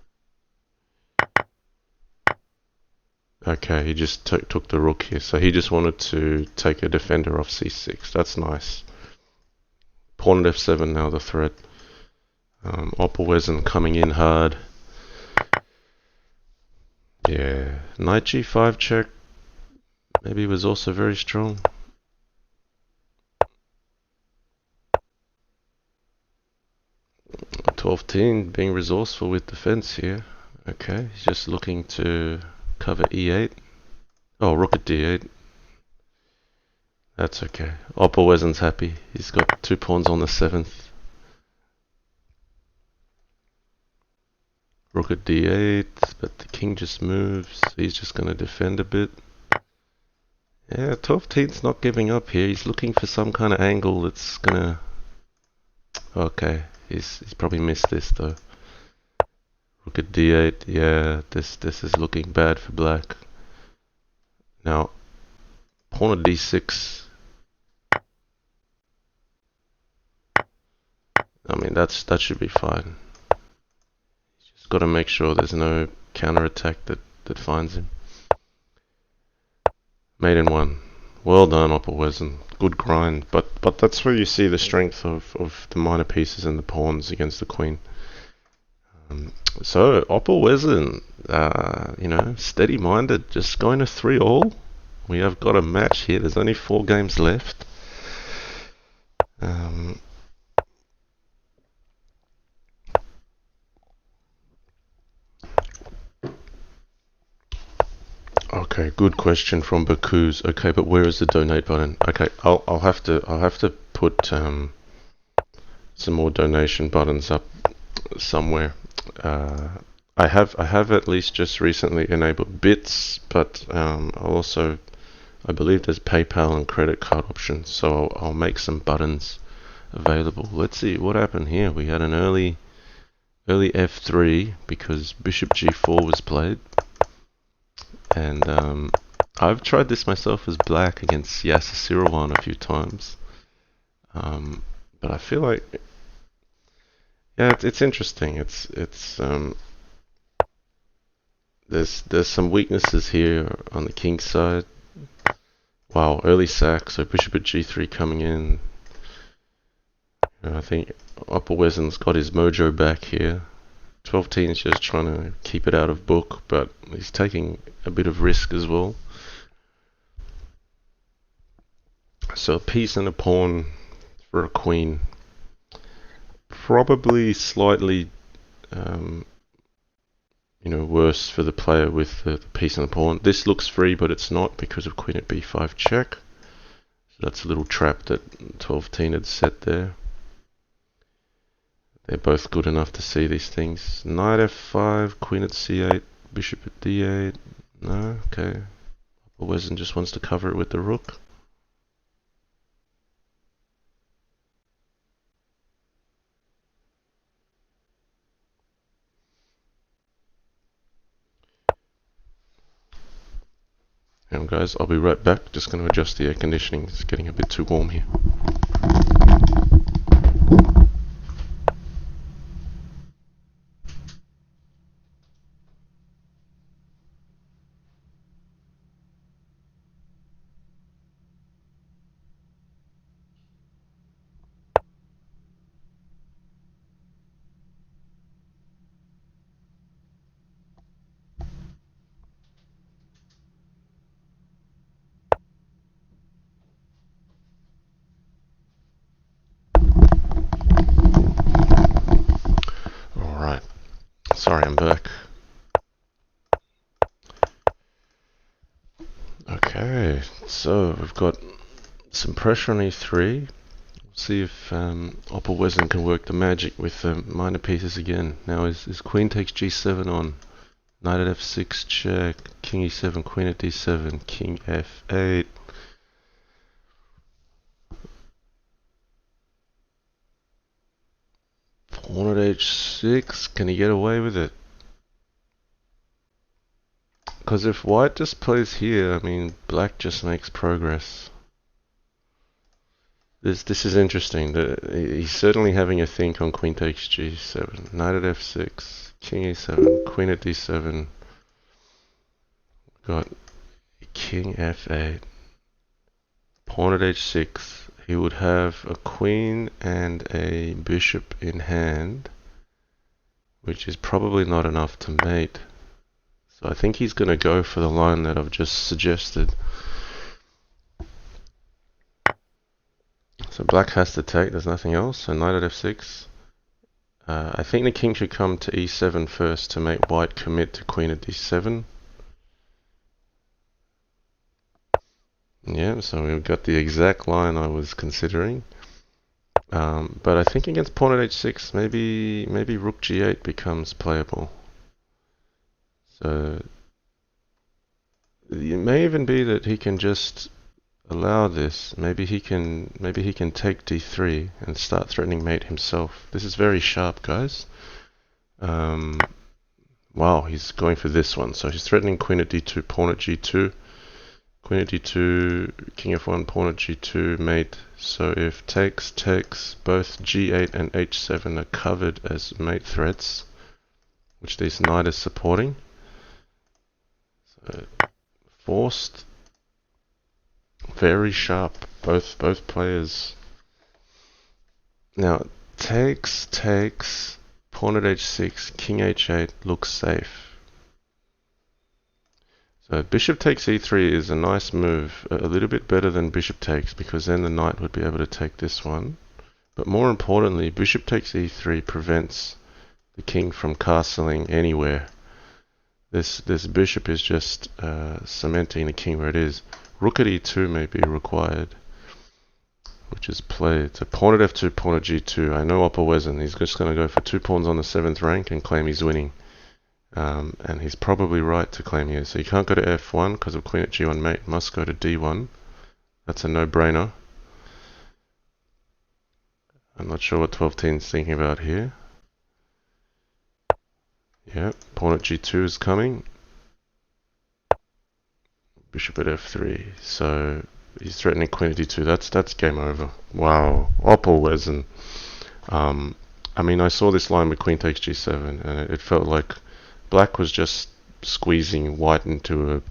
Okay, he just took the rook here, so he just wanted to take a defender off c6. That's nice. Pawn at f7 now, the threat. Opperwezen coming in hard. Yeah, knight g5 check. Maybe was also very strong. TwelveTeen being resourceful with defense here. Okay, he's just looking to cover e8. Oh, rook at d8. That's okay. Opperwezen's happy. He's got 2 pawns on the 7th. Rook at d8, but the king just moves. He's just going to defend a bit. Yeah, TwelveTeen's not giving up here. He's looking for some kind of angle that's going to... Okay, he's probably missed this though. Rook at d8. Yeah, this is looking bad for black. Now, pawn at d6. I mean, that should be fine. Just got to make sure there's no counterattack that finds him. Mate in 1. Well done, Opperwezen. Good grind. But that's where you see the strength of the minor pieces and the pawns against the queen. So Opperwezen, steady-minded, just going to 3-all. We have got a match here. There's only 4 games left. Okay, good question from Bakuz. Okay, but where is the donate button? Okay, I'll have to put some more donation buttons up somewhere. I have at least just recently enabled bits, but I believe there's PayPal and credit card options, so I'll make some buttons available. Let's see what happened here. We had an early f3 because bishop g4 was played. And I've tried this myself as black against Yasser Sirawan a few times. But I feel like, yeah, it's interesting. There's some weaknesses here on the king's side. Wow, early sack, so bishop at g3 coming in. I think Opperwezen's got his mojo back here. TwelveTeen is just trying to keep it out of book, but he's taking a bit of risk as well. So a piece and a pawn for a queen. Probably slightly, worse for the player with the piece and the pawn. This looks free, but it's not because of queen at b5 check. So that's a little trap that TwelveTeen had set there. They're both good enough to see these things. Knight f5, queen at c8, bishop at d8. No, okay. Opperwezen just wants to cover it with the rook. Hang on guys, I'll be right back. Just going to adjust the air conditioning. It's getting a bit too warm here. Sorry, I'm back. Okay, so we've got some pressure on e3. We'll see if Opperwezen can work the magic with the minor pieces again. Now his queen takes g7 on. Knight at f6 check. King e7, queen at d7, king f8. Pawn at h6, can he get away with it? Because if white just plays here, I mean, black just makes progress. This is interesting. He's certainly having a think on queen takes g7, knight at f6, king e7, queen at d7. got king f8, pawn at h6. He would have a queen and a bishop in hand, which is probably not enough to mate. So I think he's going to go for the line that I've just suggested. So black has to take, there's nothing else. So knight at f6. I think the king should come to e7 first to make white commit to queen at d7. Yeah, so we've got the exact line I was considering. But I think against pawn at h6, maybe rook g8 becomes playable. So it may even be that he can just allow this. Maybe he can take d3 and start threatening mate himself. This is very sharp, guys. Wow, he's going for this one. So he's threatening queen at d2, pawn at g2. Queen at d2, king f1, pawn at g2, mate. So if takes, both g8 and h7 are covered as mate threats, which this knight is supporting. So forced, very sharp, both players. Now takes, pawn at h6, king h8 looks safe. So bishop takes e3 is a nice move, a little bit better than bishop takes, because then the knight would be able to take this one. But more importantly, bishop takes e3 prevents the king from castling anywhere. This bishop is just cementing the king where it is. Rook at e2 may be required, which is played. So pawn at f2, pawn at g2. I know opperwezen, he's just going to go for 2 pawns on the 7th rank and claim he's winning. And he's probably right to claim here. So you can't go to f1 because of queen at g1 mate. Must go to d1. That's a no-brainer. I'm not sure what TwelveTeen's thinking about here. Yeah, pawn at g2 is coming. Bishop at f3. So he's threatening queen at d2. That's game over. Wow, opperwezen. I mean, I saw this line with queen takes g7, and it felt like black was just squeezing white into a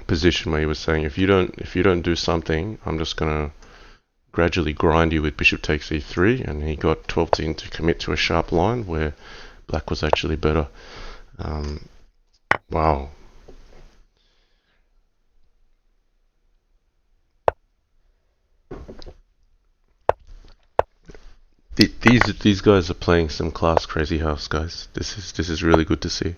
position where he was saying, if you don't do something, I'm just gonna gradually grind you with bishop takes e3, and he got TwelveTeen to commit to a sharp line where black was actually better. Wow. These guys are playing some class Crazyhouse, guys. This is really good to see.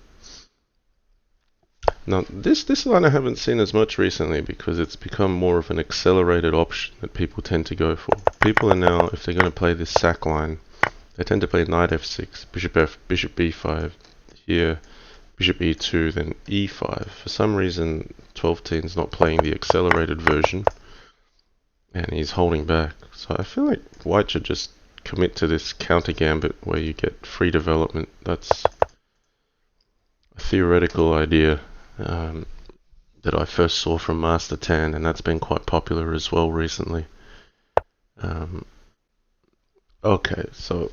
Now this line I haven't seen as much recently because it's become more of an accelerated option that people tend to go for. People are now, if they're going to play this sack line, they tend to play knight f6, bishop b5, here bishop e2, then e5. For some reason TwelveTeen's not playing the accelerated version, and he's holding back. So I feel like white should just commit to this counter gambit where you get free development. That's a theoretical idea that I first saw from Master Tan, and that's been quite popular as well recently. Okay, so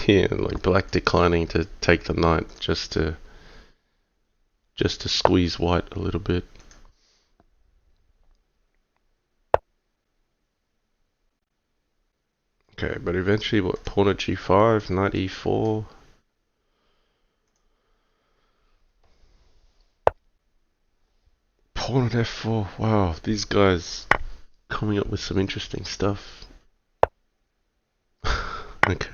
here, like black declining to take the knight just to squeeze white a little bit. Okay, but eventually, what, pawn at g5, knight e4. Pawn at f4. Wow, these guys coming up with some interesting stuff. Okay.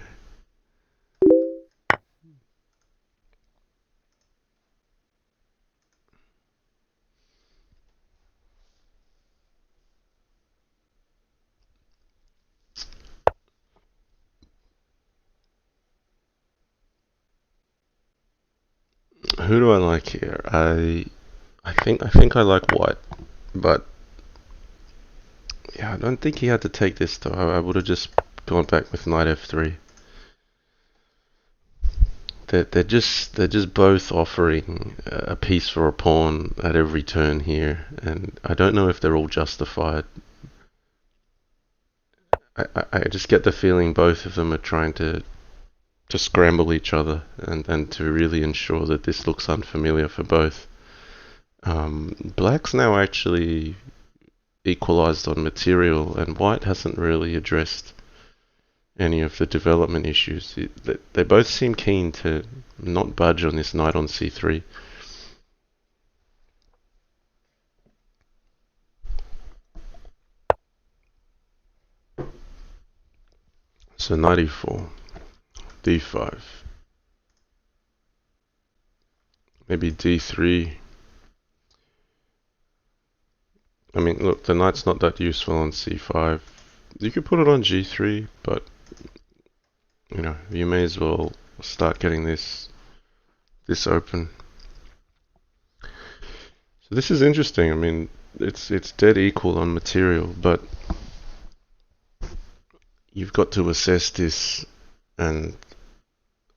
Who do I like here? I think I like white, but yeah, I don't think he had to take this though. I would have just gone back with knight f3. They're just both offering a piece for a pawn at every turn here, and I don't know if they're all justified. I just get the feeling both of them are trying to scramble each other and to really ensure that this looks unfamiliar for both. Black's now actually equalized on material, and white hasn't really addressed any of the development issues. They both seem keen to not budge on this knight on c3. So knight e4, d5, maybe d3. I mean, look, the knight's not that useful on c5. You could put it on g3, but you know, you may as well start getting this open. So this is interesting. I mean, it's dead equal on material, but you've got to assess this, and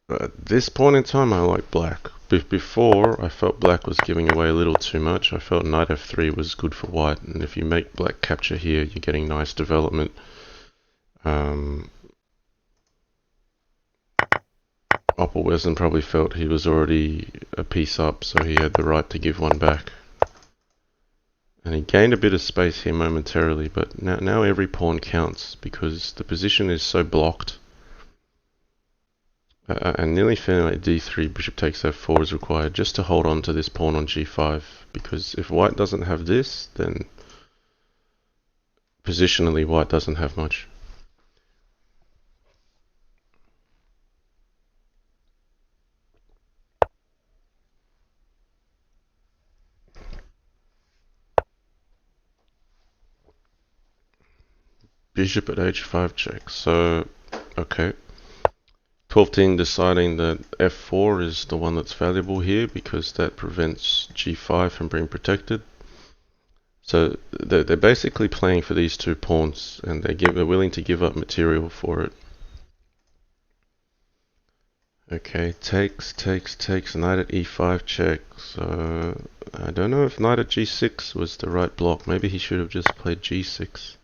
at this point in time I like black. Before, I felt black was giving away a little too much. I felt knight f3 was good for white, and if you make black capture here, you're getting nice development. Opperwezen probably felt he was already a piece up, so he had the right to give one back. And he gained a bit of space here momentarily, but now every pawn counts because the position is so blocked. And nearly feeling like d3, bishop takes f4 is required just to hold on to this pawn on g5, because if white doesn't have this, then positionally white doesn't have much. Bishop at h5 check. So, okay. TwelveTeen deciding that f4 is the one that's valuable here because that prevents g5 from being protected. So they're basically playing for these two pawns, and they're willing to give up material for it. Okay, takes, knight at e5 check. So I don't know if knight at g6 was the right block. Maybe he should have just played g6.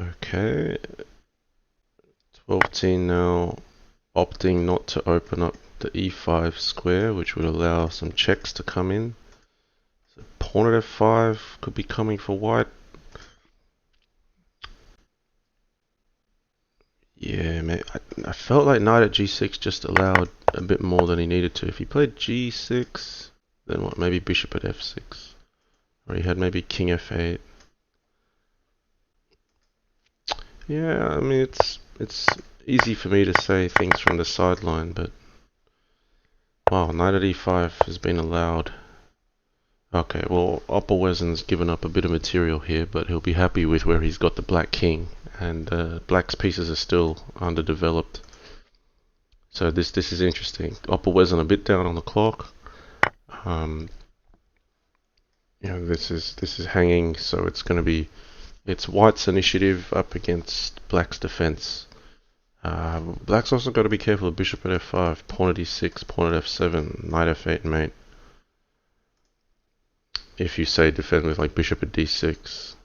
Okay, TwelveTeen now opting not to open up the e5 square, which would allow some checks to come in. So pawn at f5 could be coming for white. Yeah, man, I felt like knight at g6 just allowed a bit more than he needed to. If he played g6, then what? Maybe bishop at f6, or he had maybe king f8. Yeah, I mean it's easy for me to say things from the sideline, but wow, knight at e5 has been allowed. Okay, well, Opperwezen's given up a bit of material here, but he'll be happy with where he's got the black king, and black's pieces are still underdeveloped. So this is interesting. Opperwezen a bit down on the clock. You know, this is hanging, so it's white's initiative up against black's defense. Black's also got to be careful of bishop at f5, pawn at e6, pawn at f7, knight f8 mate. If you say defend with like bishop at d6.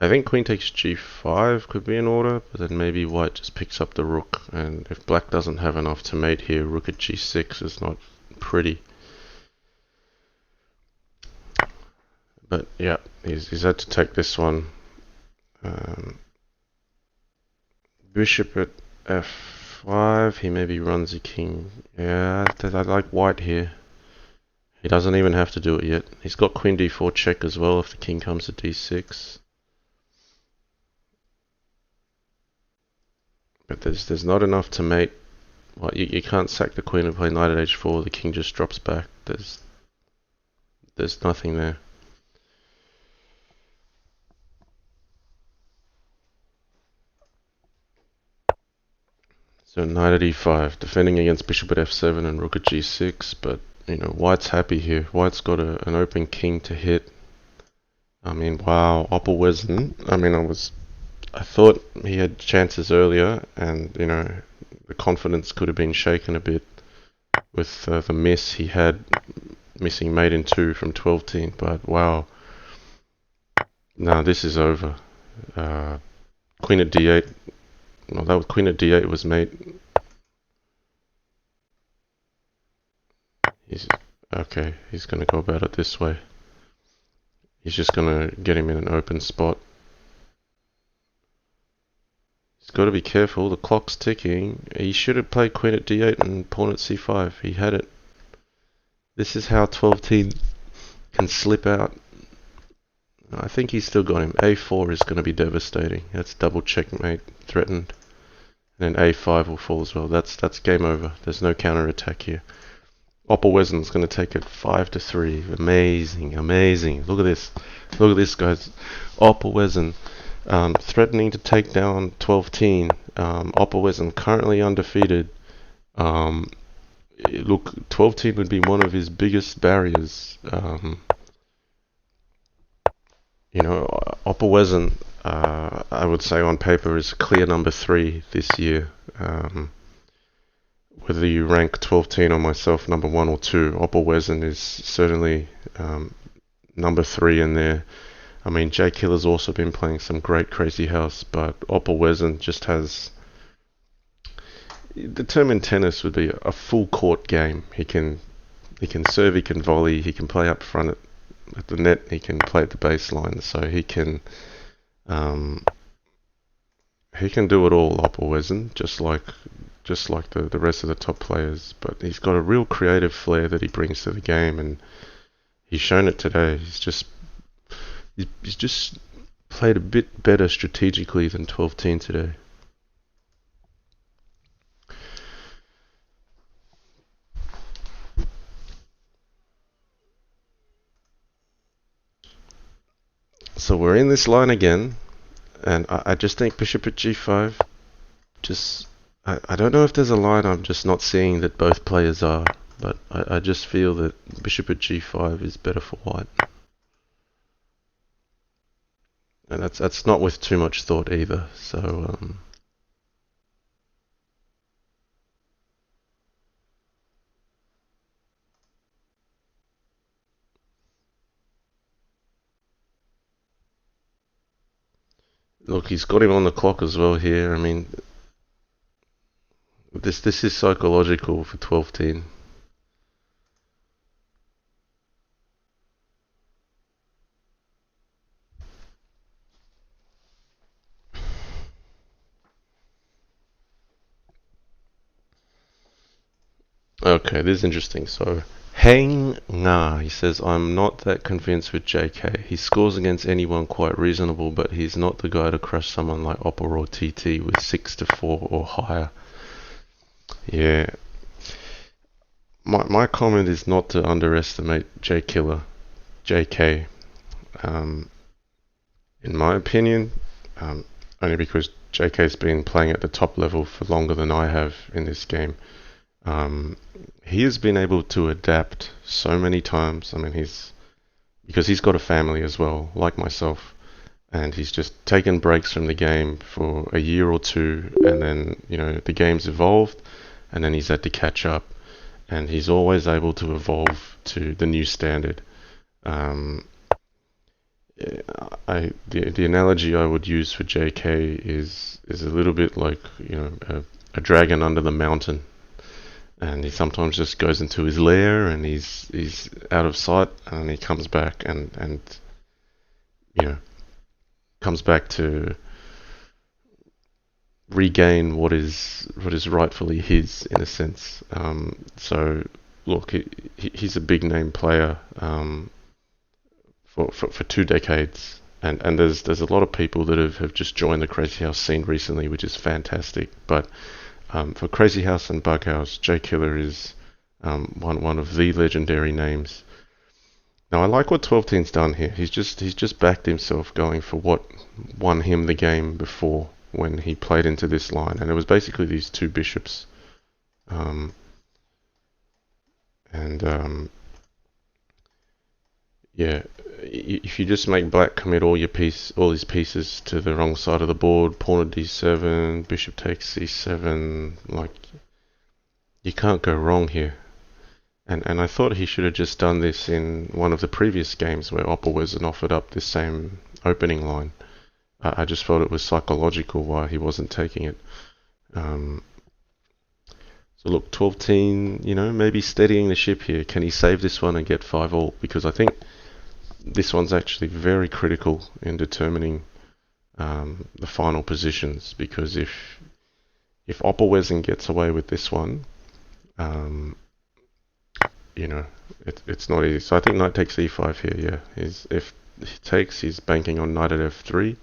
I think queen takes g5 could be in order, but then maybe white just picks up the rook, and if black doesn't have enough to mate here, rook at g6 is not pretty. But yeah, he's had to take this one. Bishop at f5, he maybe runs a king. Yeah, I like white here. He doesn't even have to do it yet. He's got queen d4 check as well if the king comes to d6. But there's not enough to mate. Well, you can't sack the queen and play knight at h4. The king just drops back. There's nothing there. So knight at e5, defending against bishop at f7 and rook at g6. But you know, white's happy here. White's got an open king to hit. I mean, wow, Opperwezen. I mean, I thought he had chances earlier, and you know, the confidence could have been shaken a bit with the miss he had, missing mate in 2 from TwelveTeen. But wow, now this is over. Queen at d8. Well, that was queen at d8 was mate. Okay, he's going to go about it this way. He's just going to get him in an open spot. He's got to be careful, the clock's ticking. He should have played queen at d8 and pawn at c5. He had it. This is how 12T can slip out. I think he's still got him. a4 is going to be devastating. That's double checkmate threatened. And then a5 will fall as well. That's game over. There's no counter attack here. Opperwezen's going to take it 5-3. Amazing, amazing. Look at this. Look at this, guys. Opperwezen threatening to take down 12Teen. Opperwezen currently undefeated. Look, 12Teen would be one of his biggest barriers. You know, Opperwezen, I would say on paper, is clear number 3 this year. Whether you rank 12Teen or myself number 1 or 2, Opperwezen is certainly number 3 in there. I mean, J Killer's also been playing some great Crazyhouse, but Opperwezen just has... The term in tennis would be a full court game. He can serve, he can volley, he can play up front at the net, he can play at the baseline, so he can do it all, Opperwezen, just like the rest of the top players. But he's got a real creative flair that he brings to the game, and he's shown it today. He's just played a bit better strategically than 12Teen today. So we're in this line again, and I just think bishop at g5, I don't know if there's a line I'm just not seeing that both players are, but I just feel that bishop at g5 is better for white. And that's not with too much thought either, so... Look, he's got him on the clock as well here. I mean, this is psychological for 12Teen. Okay, this is interesting. So, Hang Nga, he says, I'm not that convinced with JK. He scores against anyone quite reasonable, but he's not the guy to crush someone like Opper or TT with 6-4 or higher. Yeah. My comment is not to underestimate JK. In my opinion, only because JK's been playing at the top level for longer than I have in this game. He has been able to adapt so many times. I mean, because he's got a family as well, like myself, and he's just taken breaks from the game for a year or two, and then, you know, the game's evolved, and then he's had to catch up, and he's always able to evolve to the new standard. The analogy I would use for JK is a little bit like, you know, a dragon under the mountain. And he sometimes just goes into his lair, and he's out of sight, and he comes back and you know, comes back to regain what is rightfully his, in a sense. So look, he's a big name player for 2 decades, and there's a lot of people that have just joined the Crazyhouse scene recently, which is fantastic. But for Crazyhouse and Bughouse, J Killer is one of the legendary names. Now, I like what 12Teen's done here. He's just backed himself, going for what won him the game before, when he played into this line, and it was basically these 2 bishops. Yeah, if you just make black commit all his pieces to the wrong side of the board, pawn at d7, bishop takes c7, like, you can't go wrong here. And I thought he should have just done this in one of the previous games where Opperwezen offered up this same opening line. I just felt it was psychological why he wasn't taking it. So So look, 12-teen, maybe steadying the ship here. Can he save this one and get 5-all? Because I think this one's actually very critical in determining the final positions. Because if opperwezen gets away with this one, it's not easy. So I think knight takes e5 here. Yeah, if he takes, he's banking on knight at f3.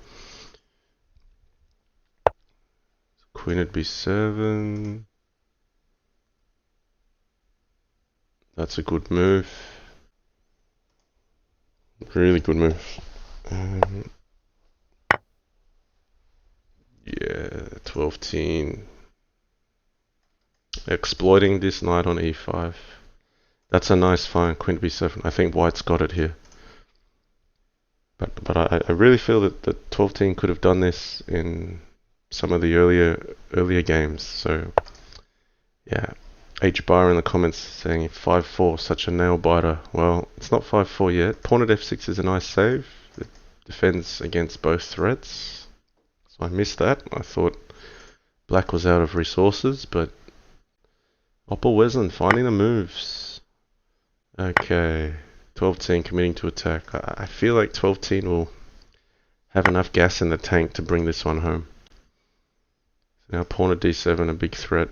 Queen at b7. That's a good move. Really good move. Yeah, 12-teen. Exploiting this knight on e5. That's a nice find, queen b7. I think white's got it here. But I really feel that 12-teen could have done this in some of the earlier games. So yeah, H bar in the comments saying 5-4, such a nail biter. Well, it's not 5-4 yet. Pawn at f6 is a nice save. It defends against both threats. So I missed that. I thought black was out of resources, but opperwezen finding the moves. Okay, 12-teen committing to attack. I feel like 12-teen will have enough gas in the tank to bring this one home. So now pawn at d7, a big threat.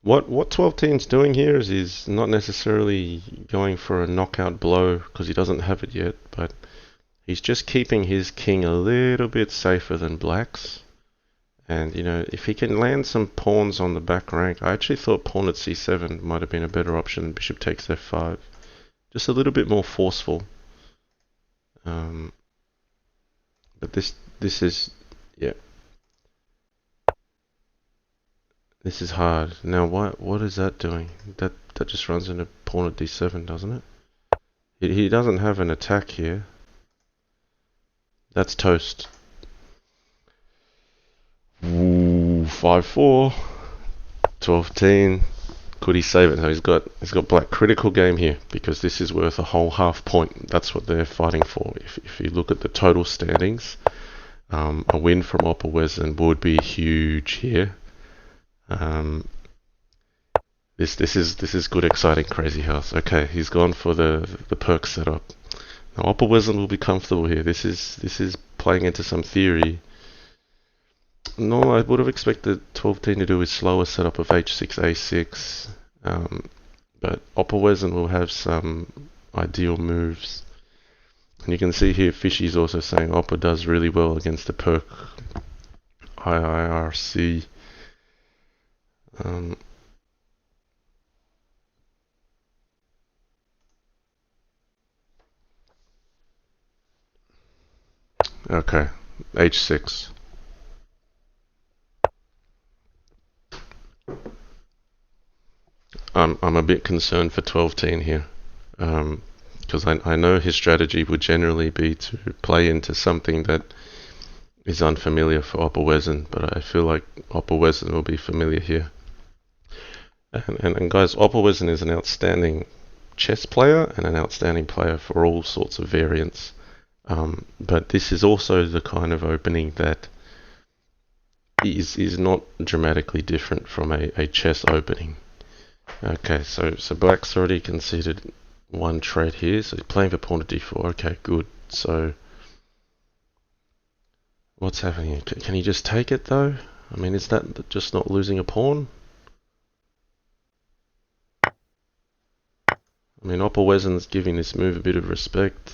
What 12-teen's doing here is he's not necessarily going for a knockout blow because he doesn't have it yet, but he's just keeping his king a little bit safer than black's. And, if he can land some pawns on the back rank, I actually thought pawn at c7 might have been a better option than bishop takes f5. Just a little bit more forceful. But this is, yeah. This is hard. Now, what is that doing? That just runs into pawn at d7, doesn't it? He doesn't have an attack here. That's toast. Ooh, 5-4. 12-teen. Could he save it? So he's got black. Critical game here because this is worth a whole half point. That's what they're fighting for. If you look at the total standings, a win from opperwezen would be huge here. This is good, exciting Crazyhouse. Okay, he's gone for the perk setup. Now opperwezen will be comfortable here. This is playing into some theory. No, I would have expected 12-teen to do his slower setup of h6, a6, but opperwezen will have some ideal moves. And you can see here Fishy's also saying Opper does really well against the perk IIRC. Okay, h6. I'm a bit concerned for 12-teen here, because I know his strategy would generally be to play into something that is unfamiliar for opperwezen, but I feel like opperwezen will be familiar here. And guys, opperwezen is an outstanding chess player and an outstanding player for all sorts of variants. But this is also the kind of opening that is not dramatically different from a chess opening. Okay, so black's already conceded one trade here, so he's playing for pawn to d4. Okay, good. So what's happening here? Can he just take it though? I mean, is that just not losing a pawn? I mean, opperwezen's giving this move a bit of respect,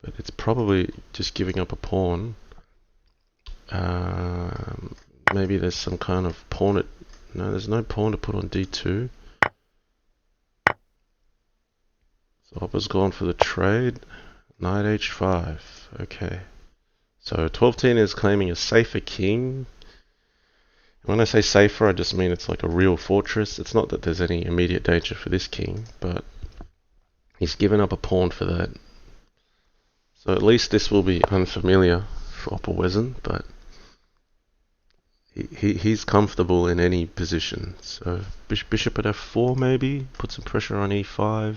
but it's probably just giving up a pawn. Maybe there's some kind of pawn at... No, there's no pawn to put on d2. So Opper's gone for the trade. Knight h5. Okay. So 12-teen is claiming a safer king. When I say safer, I just mean it's like a real fortress. It's not that there's any immediate danger for this king, but he's given up a pawn for that. So at least this will be unfamiliar for opperwezen, but he's comfortable in any position. So bishop at f4 maybe, put some pressure on e5.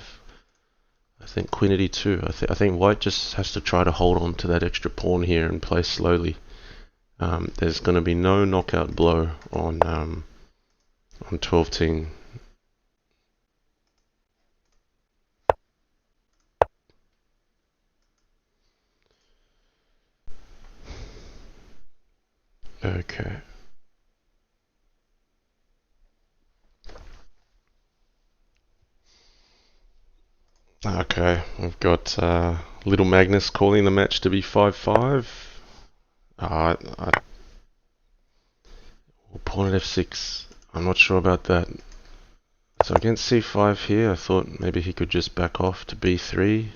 I think queen at e2. I think white just has to try to hold on to that extra pawn here and play slowly. There's going to be no knockout blow on 12-teen. Okay. Okay, we've got Little Magnus calling the match to be 5-5. Pawn at f6. I'm not sure about that. So against c5 here, I thought maybe he could just back off to b3.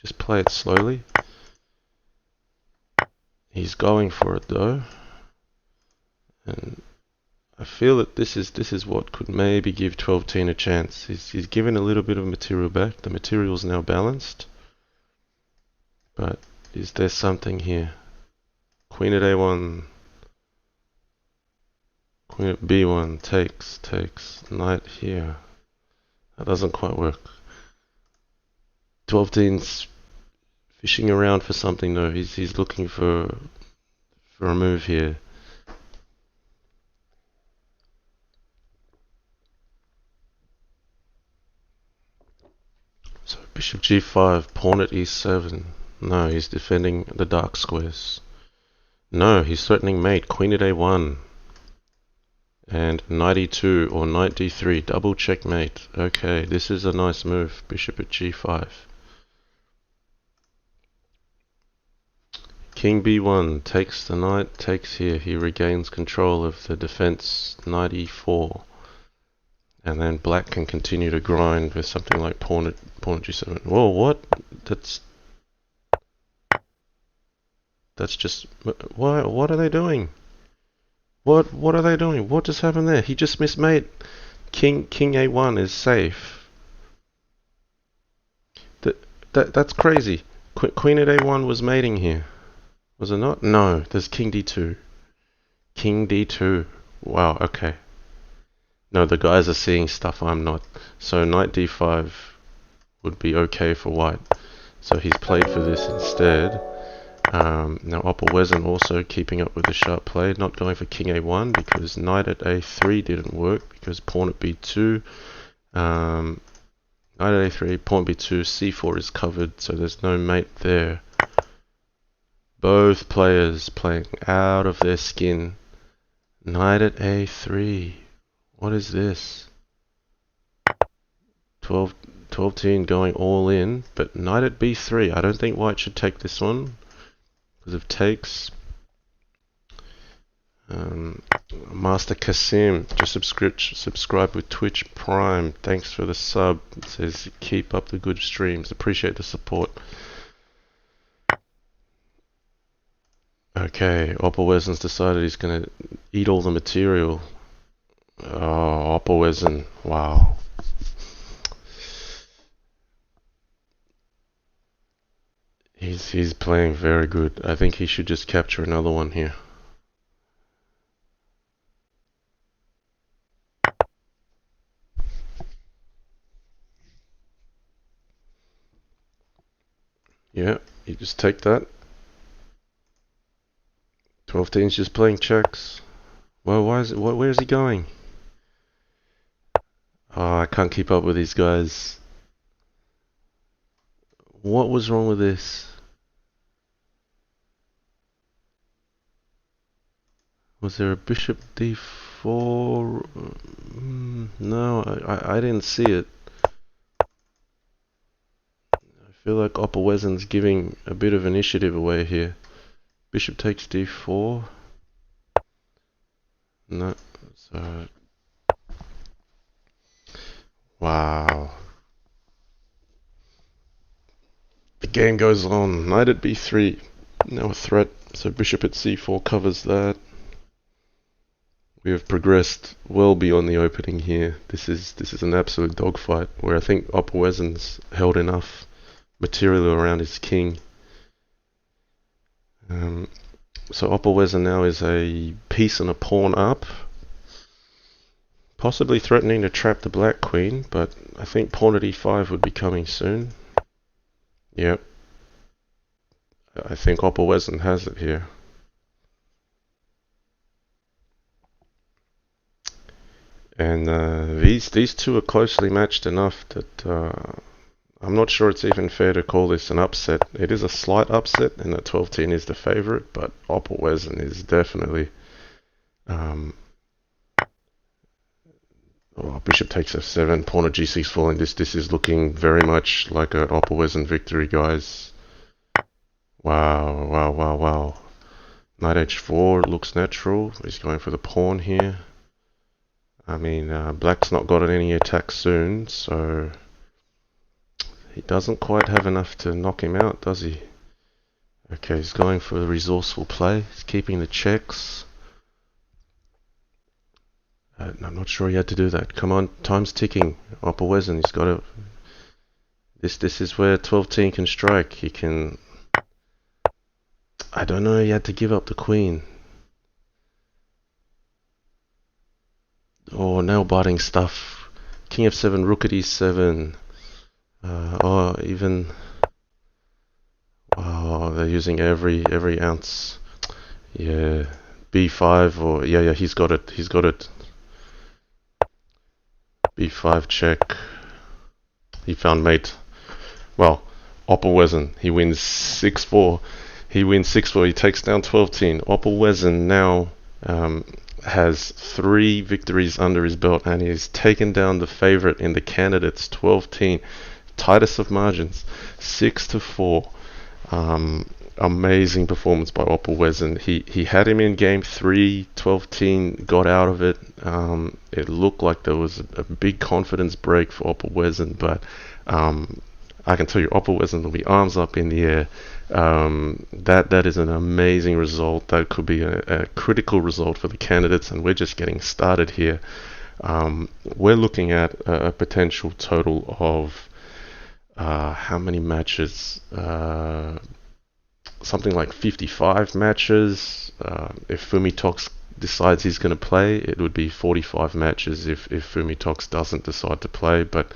Just play it slowly. He's going for it though. And I feel that this is what could maybe give 12-teen a chance. He's given a little bit of material back. The material's now balanced. But is there something here? Queen at a1. Queen at b1. Takes. Knight here. That doesn't quite work. 12-teen's fishing around for something though. He's looking for a move here. So bishop g5, pawn at e7. No, he's defending the dark squares. No, he's threatening mate. Queen at a1. And knight e2 or knight d3. Double checkmate. Okay, this is a nice move. Bishop at g5. King b1 takes the knight, takes here. He regains control of the defense. Knight e4. And then black can continue to grind with something like pawn at g7. Whoa, what? That's just... What are they doing? What are they doing? What just happened there? He just missed mate. King a1 is safe. That's crazy. Queen at a1 was mating here. Was it not? No, there's king d2. King d2. Wow, okay. No, the guys are seeing stuff I'm not. So knight d5 would be okay for white. So he's played for this instead. Now opperwezen also keeping up with the sharp play, not going for king a1 because knight at a3 didn't work because pawn at b2. Knight at a3, pawn b2, c4 is covered, so there's no mate there. Both players playing out of their skin. Knight at a3. What is this? 12-teen going all in, but knight at b3. I don't think white should take this one because of takes. Master Kasim just subscribe with Twitch Prime. Thanks for the sub. It says keep up the good streams. Appreciate the support. Okay, opperwezen's decided he's gonna eat all the material. Oh, opperwezen. Wow. He's playing very good. I think he should just capture another one here. Yeah, you just take that. 12-teen's just playing checks. Well, where is he going? Oh, I can't keep up with these guys. What was wrong with this? Was there a bishop d4? No, I didn't see it. I feel like opperwezen's giving a bit of initiative away here. Bishop takes d4. No, so... Wow. The game goes on. Knight at b3. Now a threat. So bishop at c4 covers that. We have progressed well beyond the opening here. This is an absolute dogfight where I think opperwezen's held enough material around his king. So opperwezen now is a piece and a pawn up. Possibly threatening to trap the black queen, but I think pawn at e5 would be coming soon. Yep. I think opperwezen has it here. And these two are closely matched enough that I'm not sure it's even fair to call this an upset. It is a slight upset, and that 12-10 is the favourite, but opperwezen is definitely. Bishop takes f7, pawn to g6 falling. This is looking very much like an opperwezen victory, guys. Wow, wow, wow, wow. Knight h4 looks natural. He's going for the pawn here. I mean, black's not got any attack soon, so he doesn't quite have enough to knock him out, does he? Okay, he's going for the resourceful play. He's keeping the checks. I'm not sure he had to do that. Come on, time's ticking. Opperwezen, he's got to. This is where 12-10 can strike. He can. I don't know. He had to give up the queen. Oh, nail biting stuff. King f7, rook at e7. Even. Wow, they're using every ounce. Yeah, b5 or yeah. He's got it. He's got it. b5 check. He found mate. Well, opperwezen. He wins 6-4. He wins 6-4. He takes down 12-10. Opperwezen now has 3 victories under his belt, and he's taken down the favorite in the candidates, 12-10. Tightest of margins, 6-4. Amazing performance by opperwezen. He had him in game 3. 12-10 got out of it. It looked like there was a big confidence break for opperwezen, but I can tell you opperwezen will be arms up in the air. That is an amazing result. That could be a critical result for the candidates, and we're just getting started here. We're looking at a potential total of how many matches? Something like 55 matches. If Fumitox decides he's going to play, it would be 45 matches if Fumitox doesn't decide to play. But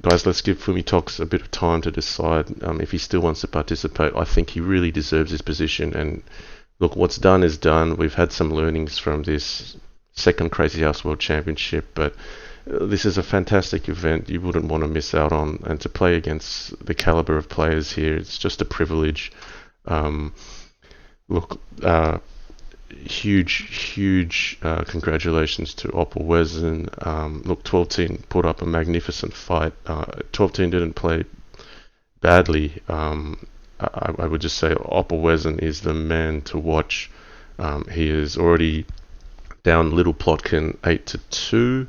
guys, let's give Fumitox a bit of time to decide if he still wants to participate. I think he really deserves his position. And look, what's done is done. We've had some learnings from this second Crazyhouse World Championship, but this is a fantastic event you wouldn't want to miss out on. And to play against the caliber of players here, it's just a privilege. Look, huge congratulations to opperwezen. Look, 12-10 put up a magnificent fight. 12-10 didn't play badly. I would just say opperwezen is the man to watch. He is already down Little Plotkin 8-2.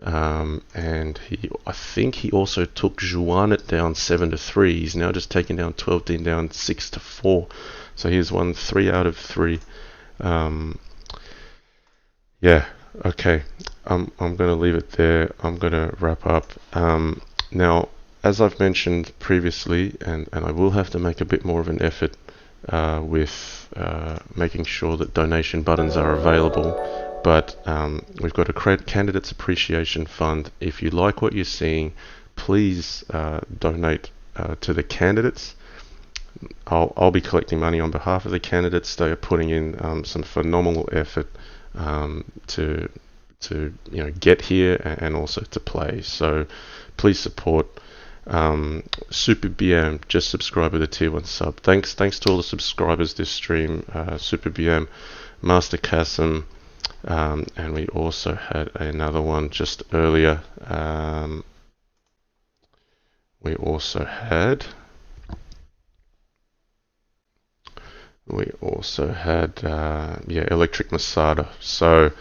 And I think he also took Juanet down 7-3. He's now just taken down 12-10 down 6-4. So he's won 3 out of 3. Yeah, okay. I'm going to leave it there. I'm going to wrap up. Now, as I've mentioned previously, and I will have to make a bit more of an effort with making sure that donation buttons are available. But we've got a candidates appreciation fund. If you like what you're seeing, please donate to the candidates. I'll be collecting money on behalf of the candidates. They are putting in some phenomenal effort to get here and also to play. So please support. Super BM, just subscribe with a tier 1 sub. Thanks to all the subscribers this stream. Super BM, Master Kasim. And we also had another one just earlier. We also had Electric Masada. So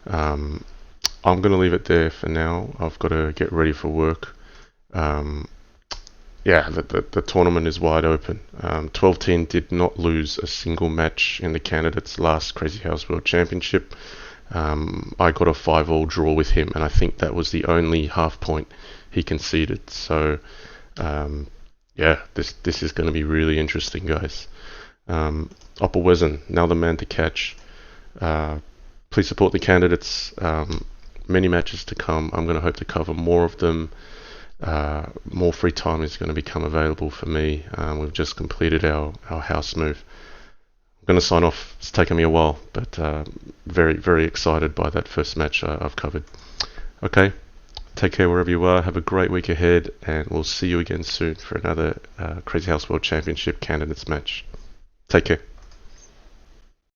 I'm going to leave it there for now. I've got to get ready for work. The tournament is wide open. 12-10 did not lose a single match in the candidates last Crazyhouse World Championship. I got a 5-all draw with him, and I think that was the only half point he conceded. So, this is going to be really interesting, guys. Opperwezen, now the man to catch. Please support the candidates. Many matches to come. I'm going to hope to cover more of them. More free time is going to become available for me. We've just completed our house move. going to sign off. It's taken me a while, but very, very excited by that first match I've covered. Okay, take care wherever you are. Have a great week ahead, and we'll see you again soon for another Crazyhouse World Championship candidates match. Take care.